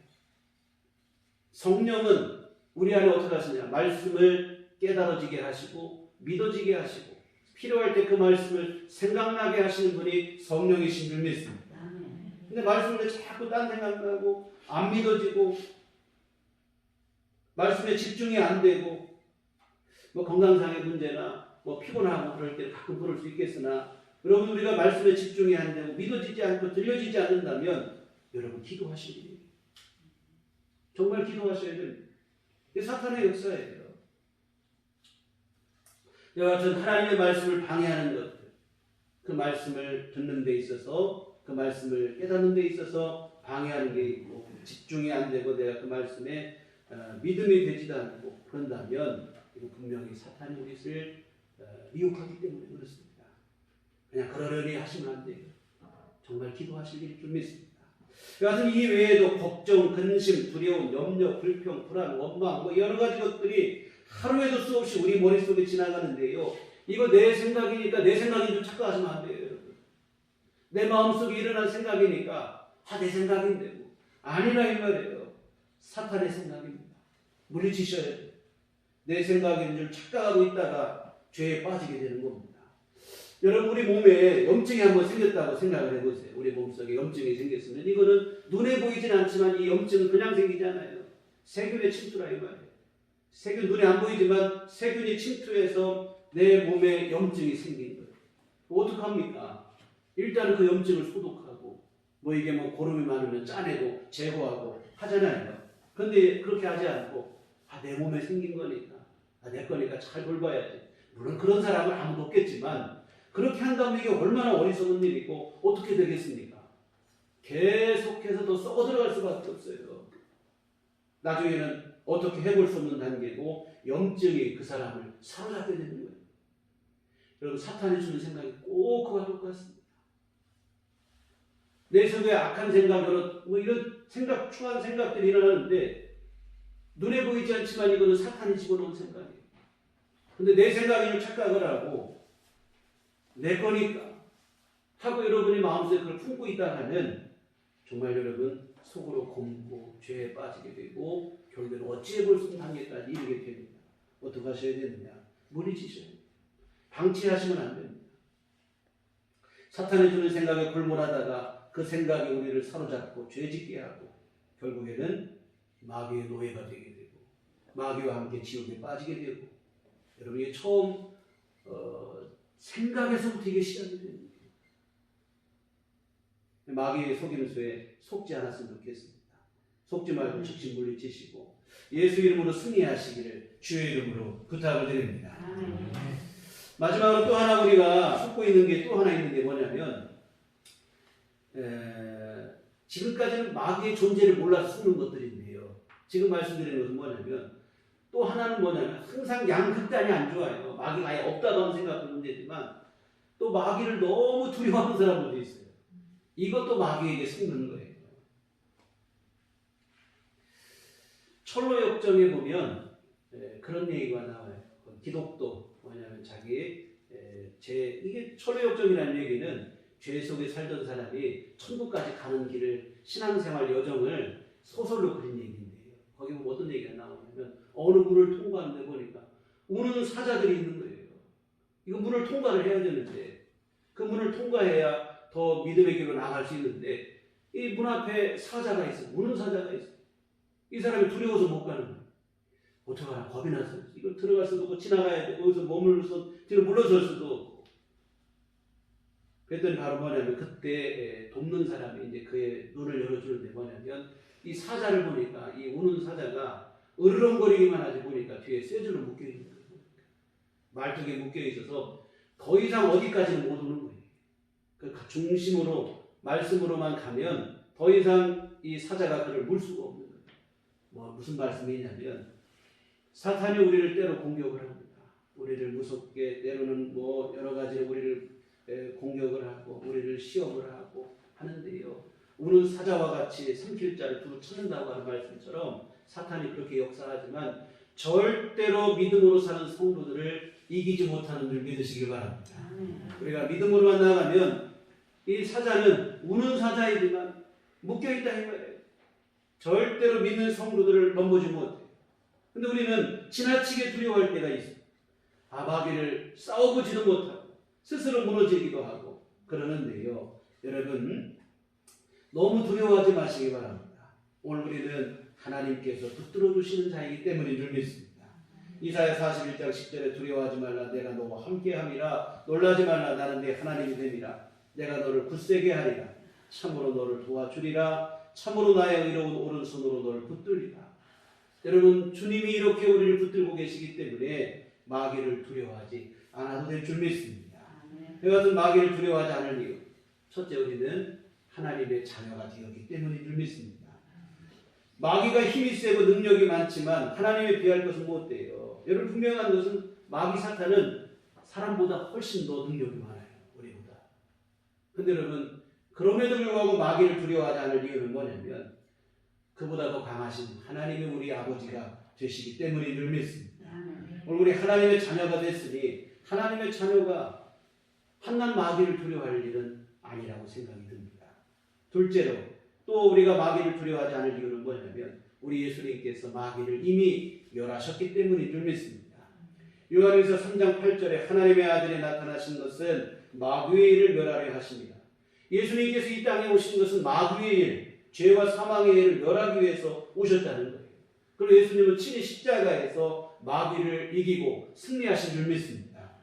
성령은 우리 안에 어떻게 하시냐? 말씀을 깨달아지게 하시고 믿어지게 하시고 필요할 때 그 말씀을 생각나게 하시는 분이 성령이신 줄 믿습니다. 근데 말씀을 자꾸 딴 생각나고 안 믿어지고 말씀에 집중이 안 되고 건강상의 문제나 피곤하고 그럴 때 가끔 그럴 수 있겠으나 여러분 우리가 말씀에 집중이 안 되고 믿어지지 않고 들려지지 않는다면 여러분 기도하셔야 돼요. 정말 기도하셔야 됩니다. 이게 사탄의 역사예요. 여하튼 하나님의 말씀을 방해하는 것들, 그 말씀을 듣는 데 있어서 그 말씀을 깨닫는 데 있어서 방해하는 게 있고 집중이 안 되고 내가 그 말씀에 믿음이 되지도 않고 그런다면 이거 분명히 사탄이 우리를 미혹하기 때문에 그렇습니다. 그냥 그러려니 하시면 안 돼요. 정말 기도하실 줄 믿습니다. 여하튼 이 외에도 걱정, 근심, 두려움, 염려, 불평, 불안, 원망 뭐 여러 가지 것들이 하루에도 수없이 우리 머릿속에 지나가는데요. 이거 내 생각이니까 내 생각인 줄 착각하시면 안 돼요, 여러분. 내 마음속에 일어난 생각이니까 내 생각인데 뭐. 아니라 이 말이에요. 사탄의 생각입니다. 물리치셔야 돼요. 내 생각인 줄 착각하고 있다가 죄에 빠지게 되는 겁니다. 여러분 우리 몸에 염증이 한번 생겼다고 생각을 해보세요. 우리 몸속에 염증이 생겼으면 이거는 눈에 보이진 않지만 이 염증은 그냥 생기지 않아요. 세균의 침투라 이 말이에요. 세균 눈에 안 보이지만 세균이 침투해서 내 몸에 염증이 생긴 거예요. 어떡합니까? 일단 그 염증을 소독하고 뭐 이게 뭐 고름이 많으면 짜내고 제거하고 하잖아요. 그런데 그렇게 하지 않고 내 몸에 생긴 거니까 내 거니까 잘 돌봐야지. 물론 그런 사람은 아무도 없겠지만 그렇게 한다면 이게 얼마나 어리석은 일이고 어떻게 되겠습니까? 계속해서 더 썩어 들어갈 수밖에 없어요. 나중에는 어떻게 해볼 수 없는 단계고 염증이 그 사람을 사로잡게 되는 거예요. 여러분 사탄이 주는 생각이 꼭 그와 똑같습니다. 내 속에 악한 생각, 뭐 이런 생각, 추한 생각들이 일어나는데 눈에 보이지 않지만 이거는 사탄이 집어넣은 생각이에요. 근데 내 생각에는 착각을 하고 내 거니까 하고 여러분이 마음속에 그걸 품고 있다 하면 정말 여러분 속으로 곰고 죄에 빠지게 되고 결국에는 어찌해 볼 수 없는 단계까지 이르게 됩니다. 어떻게 하셔야 되느냐? 물리치셔야 됩니다. 방치하시면 안 됩니다. 사탄이 주는 생각에 골몰하다가 그 생각이 우리를 사로잡고 죄짓게 하고 결국에는 마귀의 노예가 되게 되고 마귀와 함께 지옥에 빠지게 되고 여러분 이게 처음 생각에서부터 이게 시작이 됩니다. 마귀의 속이는 수에 속지 않았으면 좋겠습니다. 속지 말고 즉시 물리치시고 예수 이름으로 승리하시기를 주의 이름으로 부탁을 드립니다. 마지막으로 또 하나 우리가 속고 있는 게 또 하나 있는 게 뭐냐면 지금까지는 마귀의 존재를 몰라서 속는 것들인데요. 지금 말씀드리는 것은 뭐냐면 또 하나는 뭐냐면 항상 양극단이 안 좋아요. 마귀가 아예 없다고 하는 생각도 문제지만 또 마귀를 너무 두려워하는 사람들도 있어요. 이것도 마귀에게 속는 거예요. 철로역정에 보면 그런 얘기가 나와요. 기독도 뭐냐면 이게 철로역정이라는 얘기는 죄 속에 살던 사람이 천국까지 가는 길을 신앙생활 여정을 소설로 그린 얘기인데요. 거기 보면 어떤 얘기가 나오냐면 어느 문을 통과하는데 보니까 우는 사자들이 있는 거예요. 이거 문을 통과를 해야 되는데 그 문을 통과해야 더 믿음의 길로 나갈 수 있는데 이 문 앞에 사자가 있어. 우는 사자가 있어. 이 사람이 두려워서 못 가는 거예요. 어떡하나 겁이 나서 이거 들어갈 수도 없고 지나가야 돼. 거기서 머물러서 뒤로 물러설 수도 없고. 그랬더니 바로 뭐냐면 그때 돕는 사람이 이제 그의 눈을 열어주는데 뭐냐면 이 사자를 보니까 이 우는 사자가 으르렁거리기만 하지 보니까 뒤에 쇠줄로 묶여있는 거예요. 말뚝에 묶여있어서 더 이상 어디까지는 못 오는 거예요. 그 중심으로 말씀으로만 가면 더 이상 이 사자가 그를 물 수가 없는 거예요. 뭐 무슨 말씀이냐면 사탄이 우리를 때로 공격을 합니다. 우리를 무섭게 때로는 뭐 여러 가지 우리를 공격을 하고 우리를 시험을 하고 하는데요. 우는 사자와 같이 삼킬 자를 두루 찾는다고 하는 말씀처럼 사탄이 그렇게 역사하지만 절대로 믿음으로 사는 성도들을 이기지 못하는 줄 믿으시길 바랍니다. 우리가 믿음으로만 나아가면 이 사자는 우는 사자이지만 묶여있다 이 말이에요. 절대로 믿는 성도들을 넘보지 못해요. 근데 우리는 지나치게 두려워할 때가 있어요. 마귀를 싸워보지도 못하고 스스로 무너지기도 하고 그러는데요. 여러분 너무 두려워하지 마시기 바랍니다. 오늘 우리는 하나님께서 붙들어 주시는 자이기 때문인 줄 믿습니다. 이사야 41장 10절에 두려워하지 말라 내가 너와 함께함이라 놀라지 말라 나는 네 하나님이 됨이라 내가 너를 굳세게 하리라 참으로 너를 도와주리라 참으로 나의 의로운 오른손으로 너를 붙들리라. 여러분 주님이 이렇게 우리를 붙들고 계시기 때문에 마귀를 두려워하지 않아도 될 줄 믿습니다. 그것은 마귀를 두려워하지 않을 이유 첫째 우리는 하나님의 자녀가 되었기 때문인 줄 믿습니다. 마귀가 힘이 세고 능력이 많지만 하나님에 비할 것은 못 돼요. 여러분 분명한 것은 마귀 사탄은 사람보다 훨씬 더 능력이 많아요. 우리보다. 근데 여러분 그럼에도 불구하고 마귀를 두려워하지 않을 이유는 뭐냐면 그보다 더 강하신 하나님이 우리 아버지가 되시기 때문인 줄 믿습니다. 오늘 우리 하나님의 자녀가 됐으니 하나님의 자녀가 한낱 마귀를 두려워할 일은 아니라고 생각이 듭니다. 둘째로 또 우리가 마귀를 두려워하지 않을 이유는 뭐냐면 우리 예수님께서 마귀를 이미 멸하셨기 때문인 줄 믿습니다. 요한일서 3장 8절에 하나님의 아들이 나타나신 것은 마귀의 일을 멸하려 하십니다. 예수님께서 이 땅에 오신 것은 마귀의 일, 죄와 사망의 일을 멸하기 위해서 오셨다는 거예요. 그리고 예수님은 친히 십자가에서 마귀를 이기고 승리하신 줄 믿습니다.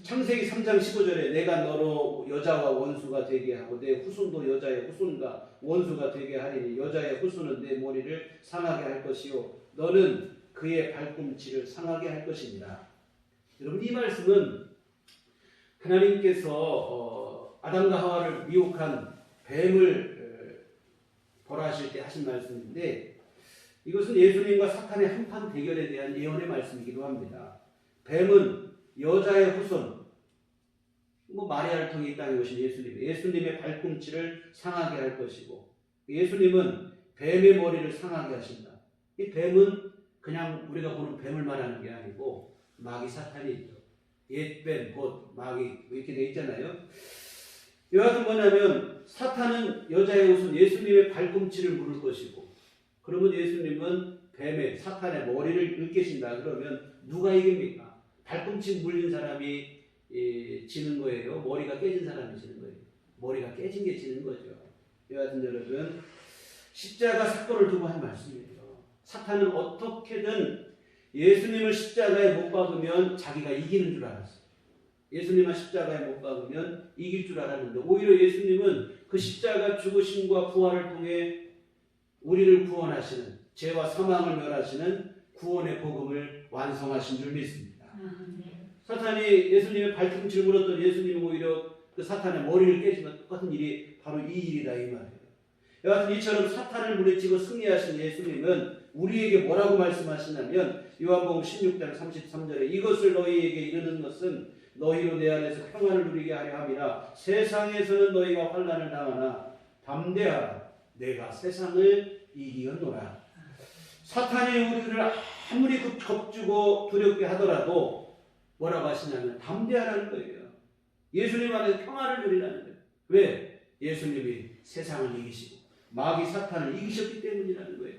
창세기 3장 15절에 내가 너로 여자와 원수가 되게 하고 내 후손도 여자의 후손과 원수가 되게 하리니 여자의 후손은 내 머리를 상하게 할 것이요 너는 그의 발꿈치를 상하게 할 것입니다. 여러분 이 말씀은 하나님께서 아담과 하와를 미혹한 뱀을 벌하실 때 하신 말씀인데 이것은 예수님과 사탄의 한판 대결에 대한 예언의 말씀이기도 합니다. 뱀은 여자의 후손, 마리아를 통해 이 땅에 오신 예수님의 발꿈치를 상하게 할 것이고 예수님은 뱀의 머리를 상하게 하신다. 이 뱀은 그냥 우리가 보는 뱀을 말하는 게 아니고 마귀 사탄이죠. 옛뱀, 곧 마귀 이렇게 돼 있잖아요. 여하튼 뭐냐면 사탄은 여자의 후손 예수님의 발꿈치를 물을 것이고 그러면 예수님은 뱀의 사탄의 머리를 으깨신다. 그러면 누가 이깁니까? 발꿈치 물린 사람이 지는 거예요. 머리가 깨진 사람이 지는 거예요. 머리가 깨진 게 지는 거죠. 여하튼 여러분 십자가 사건을 두고 한 말씀이에요. 사탄은 어떻게든 예수님을 십자가에 못 박으면 자기가 이기는 줄 알았어요. 예수님을 십자가에 못 박으면 이길 줄 알았는데 오히려 예수님은 그 십자가 죽으심과 부활을 통해 우리를 구원하시는 죄와 사망을 멸하시는 구원의 복음을 완성하신 줄 믿습니다. 사탄이 예수님의 발꿈치를 물었던 예수님은 오히려 그 사탄의 머리를 깨지면 똑같은 일이 바로 이 일이다 이 말이에요. 여하튼 이처럼 사탄을 물리치고 승리하신 예수님은 우리에게 뭐라고 말씀하시냐면 요한복음 16장 33절에 이것을 너희에게 이르는 것은 너희로 내 안에서 평안을 누리게 하려 함이라 세상에서는 너희가 환난을 당하나 담대하라 내가 세상을 이기었노라. 사탄이 우리를 아무리 겁주고 두렵게 하더라도 뭐라고 하시냐면 담대하라는 거예요. 예수님 안에서 평안을 누리라는 거예요. 왜? 예수님이 세상을 이기시고 마귀 사탄을 이기셨기 때문이라는 거예요.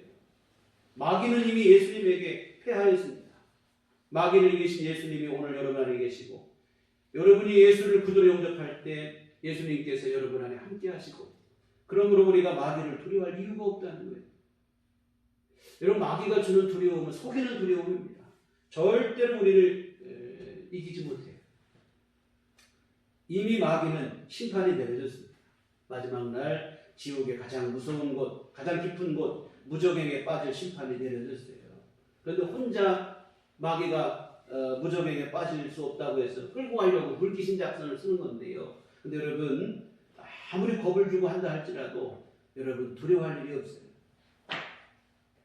마귀는 이미 예수님에게 패하였습니다. 마귀를 이기신 예수님이 오늘 여러분 안에 계시고 여러분이 예수를 구주로 영접할 때 예수님께서 여러분 안에 함께 하시고 그러므로 우리가 마귀를 두려워할 이유가 없다는 거예요. 여러분 마귀가 주는 두려움은 속이는 두려움입니다. 절대로 우리를 이기지 못해요. 이미 마귀는 심판이 내려졌습니다. 마지막 날 지옥의 가장 무서운 곳, 가장 깊은 곳 무저갱에 빠질 심판이 내려졌어요. 그런데 혼자 마귀가 무저갱에 빠질 수 없다고 해서 끌고 가려고 불기신 작전을 쓰는 건데요. 근데 여러분 아무리 겁을 주고 한다 할지라도 여러분 두려워할 일이 없어요.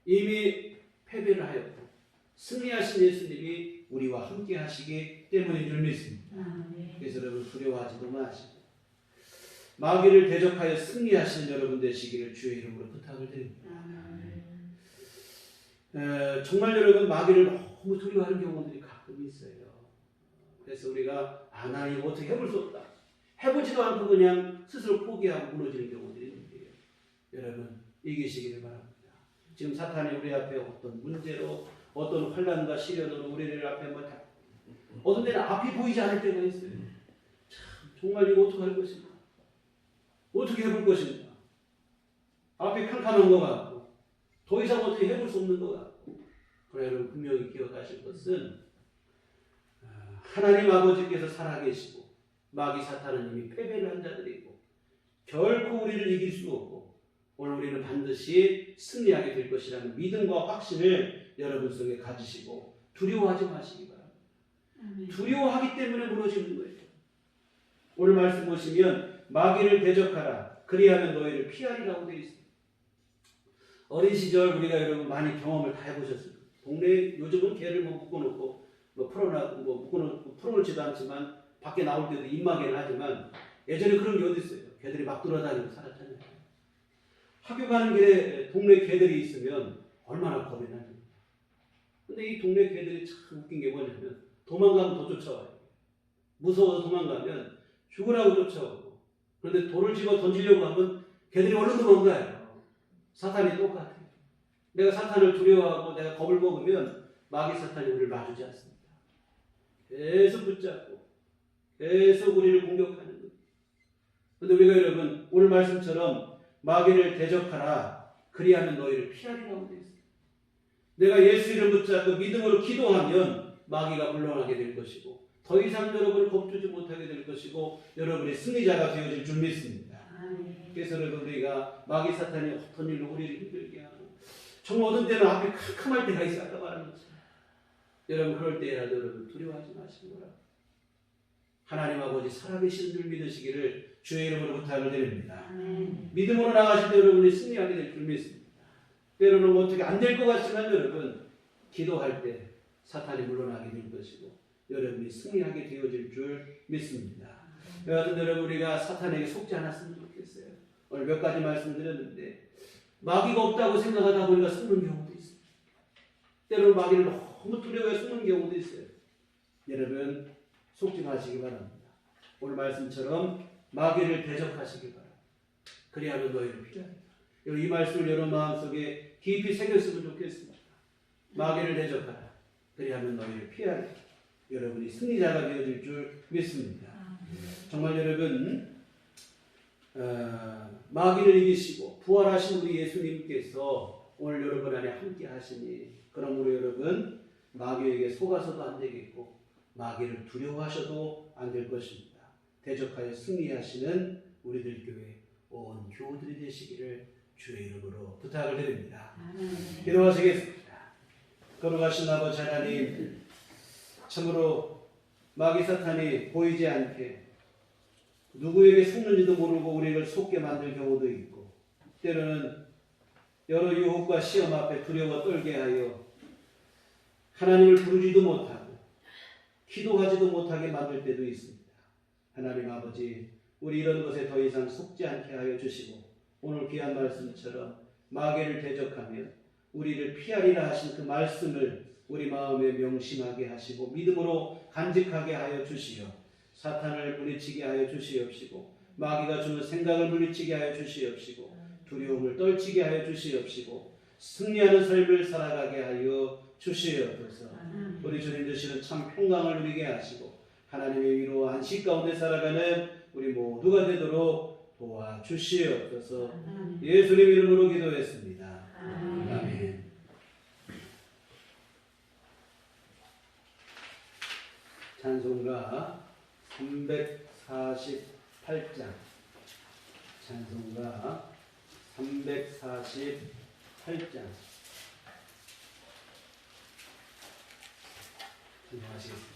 이미 패배를 하였고 승리하신 예수님이 우리와 함께 하시기 때문인 줄 믿습니다. 그래서 여러분 두려워하지도 마시고 마귀를 대적하여 승리하시는 여러분 되시기를 주의 이름으로 부탁을 드립니다. 정말 여러분 마귀를 너무 두려워하는 경우들이 가끔 있어요. 그래서 우리가 나 이거 어떻게 해볼 수 없다. 해보지도 않고 그냥 스스로 포기하고 무너지는 경우들이 있는데요. 여러분 이기시기를 바랍니다. 지금 사탄이 우리 앞에 어떤 문제로 어떤 환난과 시련으로 우리를 앞에 어떤 데는 앞이 보이지 않을 때가 있어요. 참 정말 이거 어떻게 할 것인가? 어떻게 해볼 것인가? 앞이 캄캄한 것 같고 더 이상 어떻게 해볼 수 없는 것 같고 그러나 여러분 분명히 기억하실 것은 하나님 아버지께서 살아계시고 마귀 사탄은 이미 패배를 한 자들이고 결코 우리를 이길 수 없고 오늘 우리는 반드시 승리하게 될 것이라는 믿음과 확신을 여러분 속에 가지시고 두려워하지 마시기 바랍니다. 두려워하기 때문에 무너지는 거예요. 오늘 말씀 보시면 마귀를 대적하라 그리하면 너희를 피하리라고 되어 있습니다. 어린 시절 우리가 여러분 많이 경험을 다 해보셨습니다. 동네에 요즘은 개를 묶어놓고 묶어놓고 풀어놓지도 않지만 밖에 나올 때도 입마개는 하지만 예전에 그런 게 어디 있어요. 개들이 막 돌아다니고 살았잖아요. 학교 가는 길에 동네 개들이 있으면 얼마나 겁이 나요. 근데 이 동네 개들이 참 웃긴 게 뭐냐면 도망가면 더 쫓아와요. 무서워서 도망가면 죽으라고 쫓아오고, 그런데 돌을 집어 던지려고 하면 개들이 얼른 도망가요. 사탄이 똑같아요. 내가 사탄을 두려워하고 내가 겁을 먹으면 마귀 사탄이 우리를 놔주지 않습니다. 계속 붙잡고 계속 우리를 공격하는 거예요. 그런데 우리가 여러분 오늘 말씀처럼 마귀를 대적하라, 그리하면 너희를 피하리라고 되어 있습니다. 내가 예수 이름 붙잡고 믿음으로 기도하면 마귀가 물러나게 될 것이고, 더 이상 여러분을 겁주지 못하게 될 것이고, 여러분이 승리자가 되어질 줄 믿습니다. 그래서 여러분 우리가 마귀 사탄이 어떤 일로 우리를 힘들게 하고, 정말 어떤 때는 앞에 캄캄할 때가 있어. 아까 말한 것처럼 여러분 그럴 때라도 여러분 두려워하지 마시고 하나님 아버지 살아계신 줄 믿으시기를 주의 이름으로 부탁을 드립니다. 믿음으로 나가실 때 여러분이 승리하게 될 줄 믿습니다. 때로는 어떻게 안 될 것 같지만 여러분 기도할 때 사탄이 물러나게 될 것이고 여러분이 승리하게 되어질 줄 믿습니다. 여하튼 여러분 우리가 사탄에게 속지 않았으면 좋겠어요. 오늘 몇 가지 말씀드렸는데 마귀가 없다고 생각하다 보니까 숨는 경우도 있어요. 때로는 마귀를 너무 두려워해 숨는 경우도 있어요. 여러분 속지 마시기 바랍니다. 오늘 말씀처럼 마귀를 대적하시기 바랍니다. 그리하면 너희를 피하리라. 이 말씀을 여러분 마음속에 깊이 새겼으면 좋겠습니다. 마귀를 대적하라. 그리하면 너희를 피하리라. 여러분이 승리자가 되어질 줄 믿습니다. 정말 여러분 마귀를 이기시고 부활하신 우리 예수님께서 오늘 여러분 안에 함께 하시니, 그러므로 여러분 마귀에게 속아서도 안 되겠고 마귀를 두려워하셔도 안 될 것입니다. 대적하여 승리하시는 우리들 교회 온 교우들이 되시기를 주의 이름으로 부탁을 드립니다. 기도하시겠습니다. 거룩하신 아버지 하나님, 참으로 마귀 사탄이 보이지 않게 누구에게 속는지도 모르고 우리를 속게 만들 경우도 있고, 때로는 여러 유혹과 시험 앞에 두려워 떨게 하여 하나님을 부르지도 못하고 기도하지도 못하게 만들 때도 있습니다. 하나님 아버지, 우리 이런 것에 더 이상 속지 않게 하여 주시고 오늘 귀한 말씀처럼 마귀를 대적하며 우리를 피하리라 하신 그 말씀을 우리 마음에 명심하게 하시고 믿음으로 간직하게 하여 주시어 사탄을 물리치게 하여 주시옵시고 마귀가 주는 생각을 물리치게 하여 주시옵시고 두려움을 떨치게 하여 주시옵시고 승리하는 삶을 살아가게 하여 주시옵소서. 우리 주님 되시는 참 평강을 누리게 하시고 하나님의 위로와 안식 가운데 살아가는 우리 모두가 되도록 도와주시옵소서. 예수님 이름으로 기도했습니다. 아멘. 찬송가 348장, 찬송가 348장 기도하시겠습니다.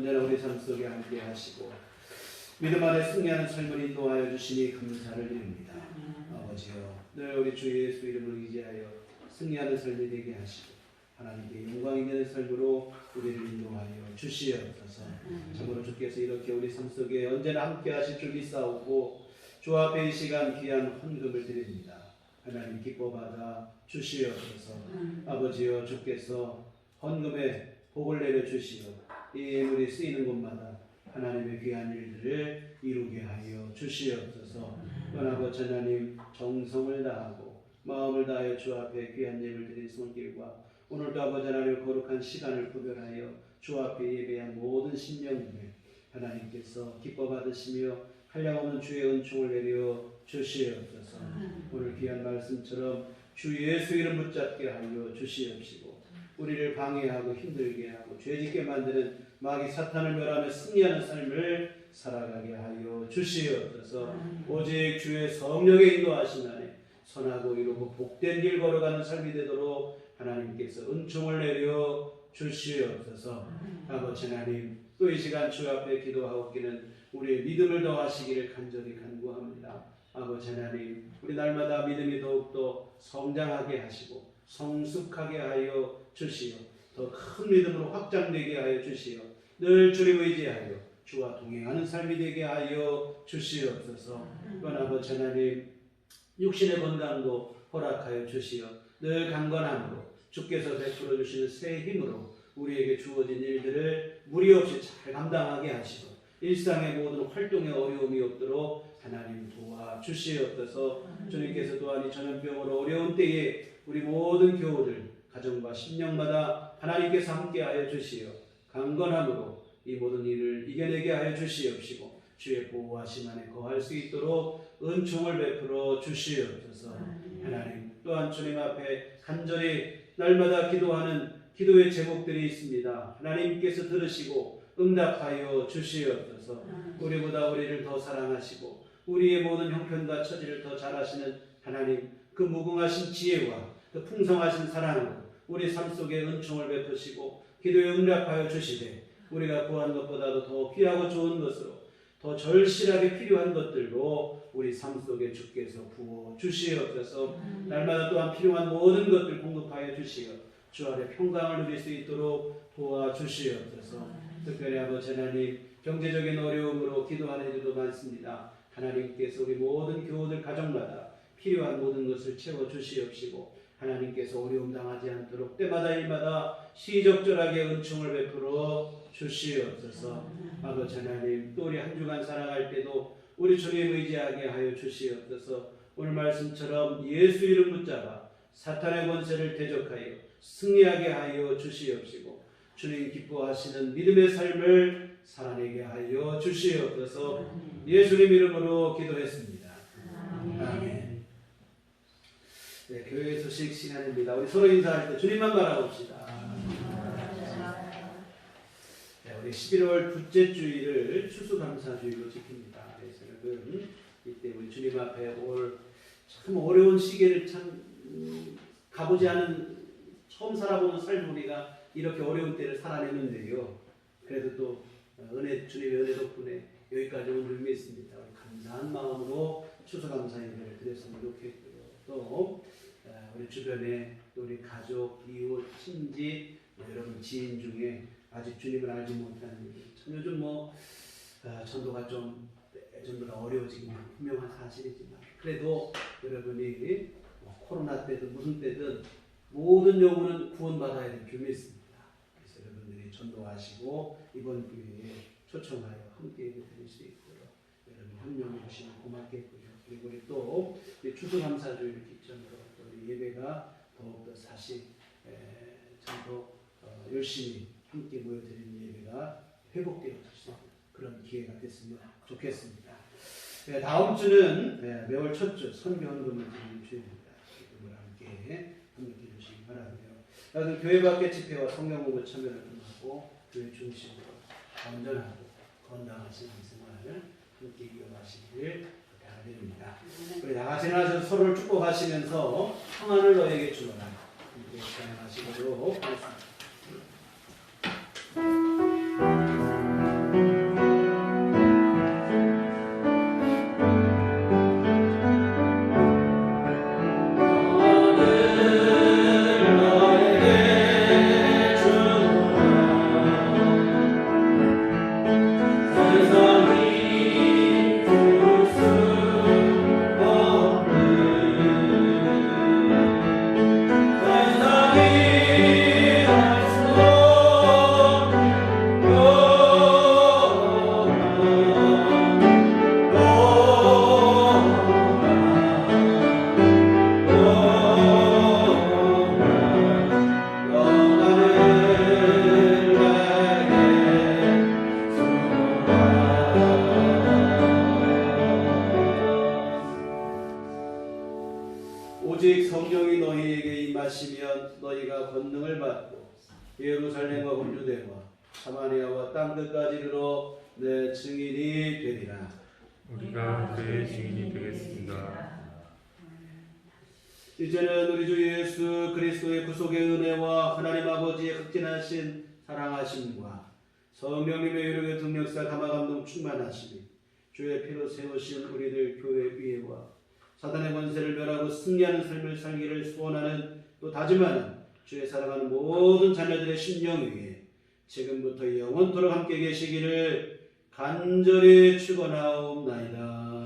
언제나 우리 삶 속에 함께 하시고 믿음 안에 승리하는 삶을 인도하여 주시니 감사를 드립니다. 아버지여, 늘 우리 주 예수 이름을 의지하여 승리하는 삶이 되게 하시고 하나님께 영광 있는 삶으로 우리를 인도하여 주시옵소서. 참으로 주께서 이렇게 우리 삶 속에 언제나 함께 하실 줄 믿사오고 주 앞에 이 시간 귀한 헌금을 드립니다. 하나님 기뻐 받아 주시옵소서. 아버지여, 주께서 헌금에 복을 내려 주시어 이 예물이 쓰이는 곳마다 하나님의 귀한 일들을 이루게 하여 주시옵소서. 또한 아버지 하나님, 정성을 다하고 마음을 다하여 주 앞에 귀한 예물 드린 손길과 오늘도 아버지 하나님 거룩한 시간을 구별하여 주 앞에 예배한 모든 심령들을 하나님께서 기뻐 받으시며 한량없는 주의 은총을 내려 주시옵소서. 오늘 귀한 말씀처럼 주 예수 이름 붙잡게 하여 주시옵시고 우리를 방해하고 힘들게 하고 죄짓게 만드는 마귀 사탄을 멸하며 승리하는 삶을 살아가게 하여 주시옵소서. 오직 주의 성령의 인도하심 안에 선하고 이루고 복된 길 걸어가는 삶이 되도록 하나님께서 은총을 내려 주시옵소서. 아버지 하나님, 또 이 시간 주 앞에 기도하옵기는 우리의 믿음을 더하시기를 간절히 간구합니다. 아버지 하나님, 우리 날마다 믿음이 더욱더 성장하게 하시고 성숙하게 하여 주시어 더 큰 믿음으로 확장되게 하여 주시어 늘 주님 의지하여 주와 동행하는 삶이 되게 하여 주시옵소서. 또한 아버지 하나님, 육신의 건강도 허락하여 주시어 늘 강건함으로 주께서 베풀어 주시는 새 힘으로 우리에게 주어진 일들을 무리 없이 잘 감당하게 하시고 일상의 모든 활동에 어려움이 없도록 하나님 도와주시옵소서. 주님께서 또한 이 전염병으로 어려운 때에 우리 모든 교우들 가정과 심령마다 하나님께서 함께하여 주시어 강건함으로 이 모든 일을 이겨내게 하여 주시옵시고 주의 보호하심 안에 거할 수 있도록 은총을 베풀어 주시옵소서. 하나님, 또한 주님 앞에 간절히 날마다 기도하는 기도의 제목들이 있습니다. 하나님께서 들으시고 응답하여 주시옵소서. 우리보다 우리를 더 사랑하시고 우리의 모든 형편과 처지를 더 잘 아시는 하나님, 그 무궁하신 지혜와 그 풍성하신 사랑으로 우리 삶 속에 은총을 베푸시고 기도에 응답하여 주시되 우리가 구한 것보다도 더 귀하고 좋은 것으로 더 절실하게 필요한 것들로 우리 삶 속에 주께서 부어 주시옵소서. 날마다 또한 필요한 모든 것들 공급하여 주시어 주 안에 평강을 누릴 수 있도록 도와주시옵소서. 특별히 아버지 하나님, 경제적인 어려움으로 기도하는 이들도 많습니다. 하나님께서 우리 모든 교우들 가정마다 필요한 모든 것을 채워주시옵시고 하나님께서 어려움 당하지 않도록 때마다 일마다 시적절하게 은총을 베풀어 주시옵소서. 아버지 하나님, 또 우리 한 주간 살아갈 때도 우리 주님 의지하게 하여 주시옵소서. 오늘 말씀처럼 예수 이름 붙잡아 사탄의 권세를 대적하여 승리하게 하여 주시옵시고 주님 기뻐하시는 믿음의 삶을 살아내게 하여 주시옵소서. 예수님 이름으로 기도했습니다. 아멘. 네, 교회 소식 시간입니다. 우리 서로 인사할 때 주님만 바라봅시다. 네, 우리 11월 둘째 주일을 추수감사주일로 지킵니다. 그래서 여러분, 이때 우리 주님 앞에 올 참 어려운 시기를 참 가보지 않은 처음 살아보는 삶 우리가 이렇게 어려운 때를 살아내는데요. 그래도 또 주님의 은혜 덕분에 여기까지 온 줄 믿습니다. 감사한 마음으로 추수감사 예배를 드렸으면 좋겠고요. 또 우리 주변에 또 우리 가족, 이웃, 친지, 여러분 지인 중에 아직 주님을 알지 못하는 분들, 참 요즘 전도가 좀 예전보다 어려워지긴 분명한 사실이지만 그래도 여러분이 코로나 때든 무슨 때든 모든 영혼은 구원받아야 될 줄 믿습니다. 그래서 여러분들이 전도하시고 이번 기회에 초청하여 함께 예배 드릴 수 있도록 여러분 협력해 주시면 고맙겠고요. 그리고 우리 또 추수감사주일을 기점으로 또 우리 예배가 더욱더 다시 참 더 열심히 함께 모여드리는 예배가 회복되어 질 그런 기회가 됐으면 좋겠습니다. 다음 주는 매월 첫 주 선교헌금을 드리는 주일입니다. 이분을 함께 함께 주시기 바라고요. 교회 밖의 집회와 성경 공부 참여를 하고 교회 중심으로 건전하고 건강하신 생활을 함께 이어가시기를 부탁드립니다. 우리 나가시 나셔서 서로를 축복하시면서 평안을 너에게 주노라 함께 사용하시도록 하겠습니다. 예루살렘과 온유대와 사마리아와 땅끝까지 이르러 내 증인이 되리라. 우리가 그의 증인이 되겠습니다. 이제는 우리 주 예수 그리스도의 구속의 은혜와 하나님 아버지의 극진하신 사랑하심과 성령님의 유력의 등력사 감화감동 충만하심이 주의 피로 세우신 우리들 교회 위에와 사단의 권세를 멸하고 승리하는 삶을 살기를 소원하는 또 다짐하는 주의 사랑하는 모든 자녀들의 심령 위에 지금부터 영원토록 함께 계시기를 간절히 축원하옵나이다.